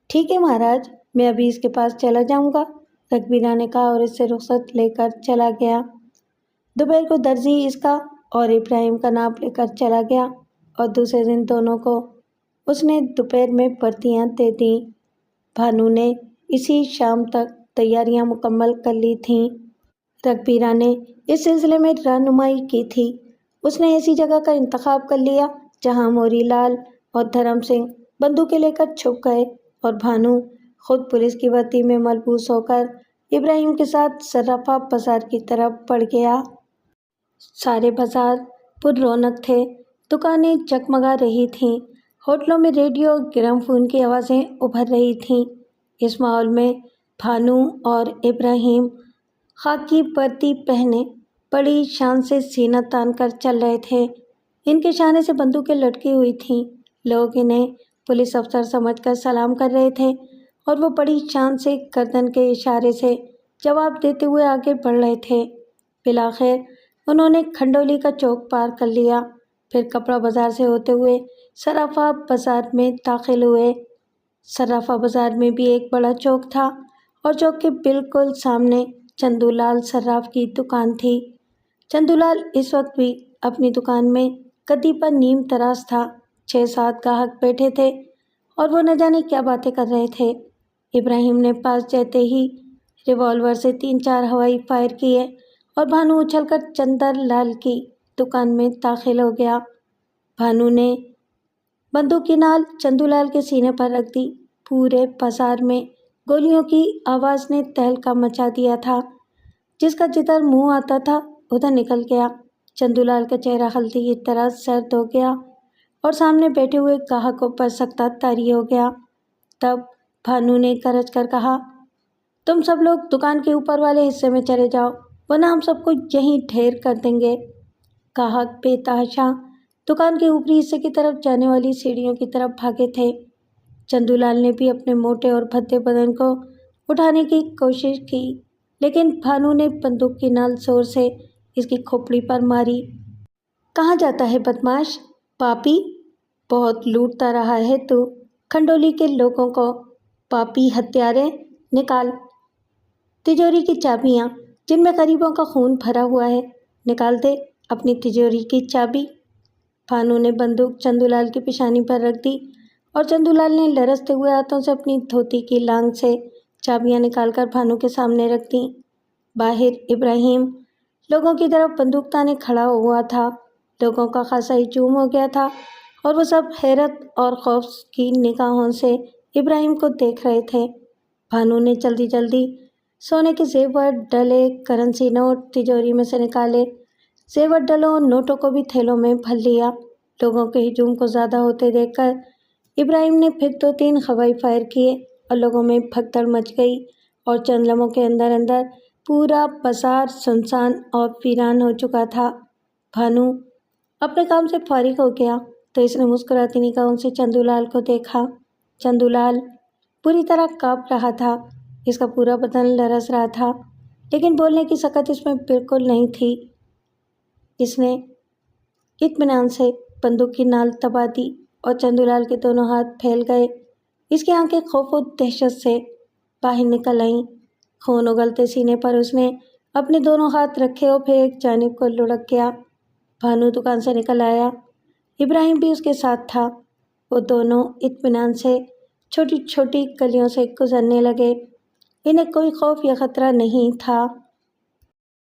ٹھیک ہے مہاراج، میں ابھی اس کے پاس چلا جاؤں گا، رگبیرہ نے کہا اور اس سے رخصت لے کر چلا گیا۔ دوپہر کو درزی اس کا اور ابراہیم کا ناپ لے کر چلا گیا اور دوسرے دن دونوں کو اس نے دوپہر میں وردیاں دے دیں۔ بھانو نے اسی شام تک تیاریاں مکمل کر لی تھیں۔ رگبیرہ نے اس سلسلے میں رہنمائی کی تھی۔ اس نے ایسی جگہ کا انتخاب کر لیا جہاں موری لال اور دھرم سنگھ بندوقیں لے کر چھپ گئے اور بھانو خود پولیس کی وردی میں ملبوس ہو کر ابراہیم کے ساتھ صرافہ بازار کی طرف بڑھ گیا۔ سارے بازار پر رونق تھے، دکانیں جگمگا رہی تھیں، ہوٹلوں میں ریڈیو اور گرام فون کی آوازیں ابھر رہی تھیں۔ اس ماحول میں بھانو اور ابراہیم خاکی وردی پہنے بڑی شان سے سینہ تان کر چل رہے تھے۔ ان کے شانے سے بندوقیں لٹکی ہوئی تھیں۔ لوگ انہیں پولیس افسر سمجھ کر سلام کر رہے تھے اور وہ بڑی شان سے گردن کے اشارے سے جواب دیتے ہوئے آگے بڑھ رہے تھے۔ بالآخر انہوں نے کھنڈولی کا چوک پار کر لیا، پھر کپڑا بازار سے ہوتے ہوئے صرافہ بازار میں داخل ہوئے۔ صرافہ بازار میں بھی ایک بڑا چوک تھا اور چوک کے بالکل سامنے چندو لال صراف کی دکان تھی۔ چندو لال اس وقت بھی اپنی دکان میں گدی پر نیم تراش تھا۔ 6-7 گاہک بیٹھے تھے اور وہ نہ جانے کیا باتیں کر رہے تھے۔ ابراہیم نے پاس جاتے ہی ریوالور سے 3-4 ہوائی فائر کیے اور بھانو اچھل کر چندر لال کی دکان میں داخل ہو گیا۔ بھانو نے بندوق کی نال چندو لال کے سینے پر رکھ دی۔ پورے بازار میں گولیوں کی آواز نے تہلکہ مچا دیا تھا۔ جس کا جدھر منہ آتا تھا ادھر نکل گیا۔ چندو لال کا چہرہ ہلدی کی طرح زرد ہو گیا اور سامنے بیٹھے ہوئے گاہکوں پر سکتہ طاری ہو گیا۔ تب بھانو نے گرج کر کہا، تم سب لوگ دکان کے اوپر والے حصے میں چلے جاؤ ورنہ ہم سب کو یہیں ڈھیر کر دیں گے۔ گاہک بے تحاشا دکان کے اوپری حصے کی طرف جانے والی سیڑھیوں کی طرف بھاگے تھے۔ چندو لال نے بھی اپنے موٹے اور بھدے بدن کو اٹھانے کی کوشش کی لیکن بھانو نے بندوق کی نال زور سے اس کی کھوپڑی پر ماری۔ کہاں جاتا ہے بدماش، پاپی؟ بہت لوٹتا رہا ہے تو کھنڈولی کے لوگوں کو۔ پاپی ہتھیاریں نکال، تجوری کی چابیاں جن میں غریبوں کا خون بھرا ہوا ہے، نکال دے اپنی تجوری کی چابی۔ بھانو نے بندوق چندو لال کی پیشانی پر رکھ دی اور چندو لال نے لرزتے ہوئے ہاتھوں سے اپنی دھوتی کی لانگ سے چابیاں نکال کر بھانو کے سامنے رکھ دیں۔ باہر ابراہیم لوگوں کی طرف بندوق تانے کھڑا ہوا تھا۔ لوگوں کا خاصا ہجوم ہو گیا تھا اور وہ سب حیرت اور خوف کی نگاہوں سے ابراہیم کو دیکھ رہے تھے۔ بھانو نے جلدی جلدی سونے کے زیور ڈلے کرنسی نوٹ تجوری میں سے نکالے، زیور ڈلوں اور نوٹوں کو بھی تھیلوں میں بھر لیا۔ لوگوں کے ہجوم کو زیادہ ہوتے دیکھ کر ابراہیم نے پھر 2-3 ہوائی فائر کیے اور لوگوں میں بھگدڑ مچ گئی اور چند لمحوں کے اندر اندر پورا بازار سنسان اور ویران ہو چکا تھا۔ بھانو اپنے کام سے فارغ ہو گیا تو اس نے مسکراتی نگاہوں سے چندو لال کو دیکھا۔ چندو لال پوری طرح کانپ رہا تھا، اس کا پورا بدن لرز رہا تھا، لیکن بولنے کی سکت اس میں بالکل نہیں تھی۔ اس نے اطمینان سے بندوق کی نال دبا دی اور چندو لال کے دونوں ہاتھ پھیل گئے۔ اس کی آنکھیں خوف و دہشت سے باہر نکل آئیں۔ خون اگلتے سینے پر اس نے اپنے دونوں ہاتھ رکھے اور پھر ایک جانب کو لڑک گیا۔ بھانو دکان سے نکل آیا، ابراہیم بھی اس کے ساتھ تھا۔ وہ دونوں اطمینان سے چھوٹی چھوٹی گلیوں سے گزرنے لگے۔ انہیں کوئی خوف یا خطرہ نہیں تھا۔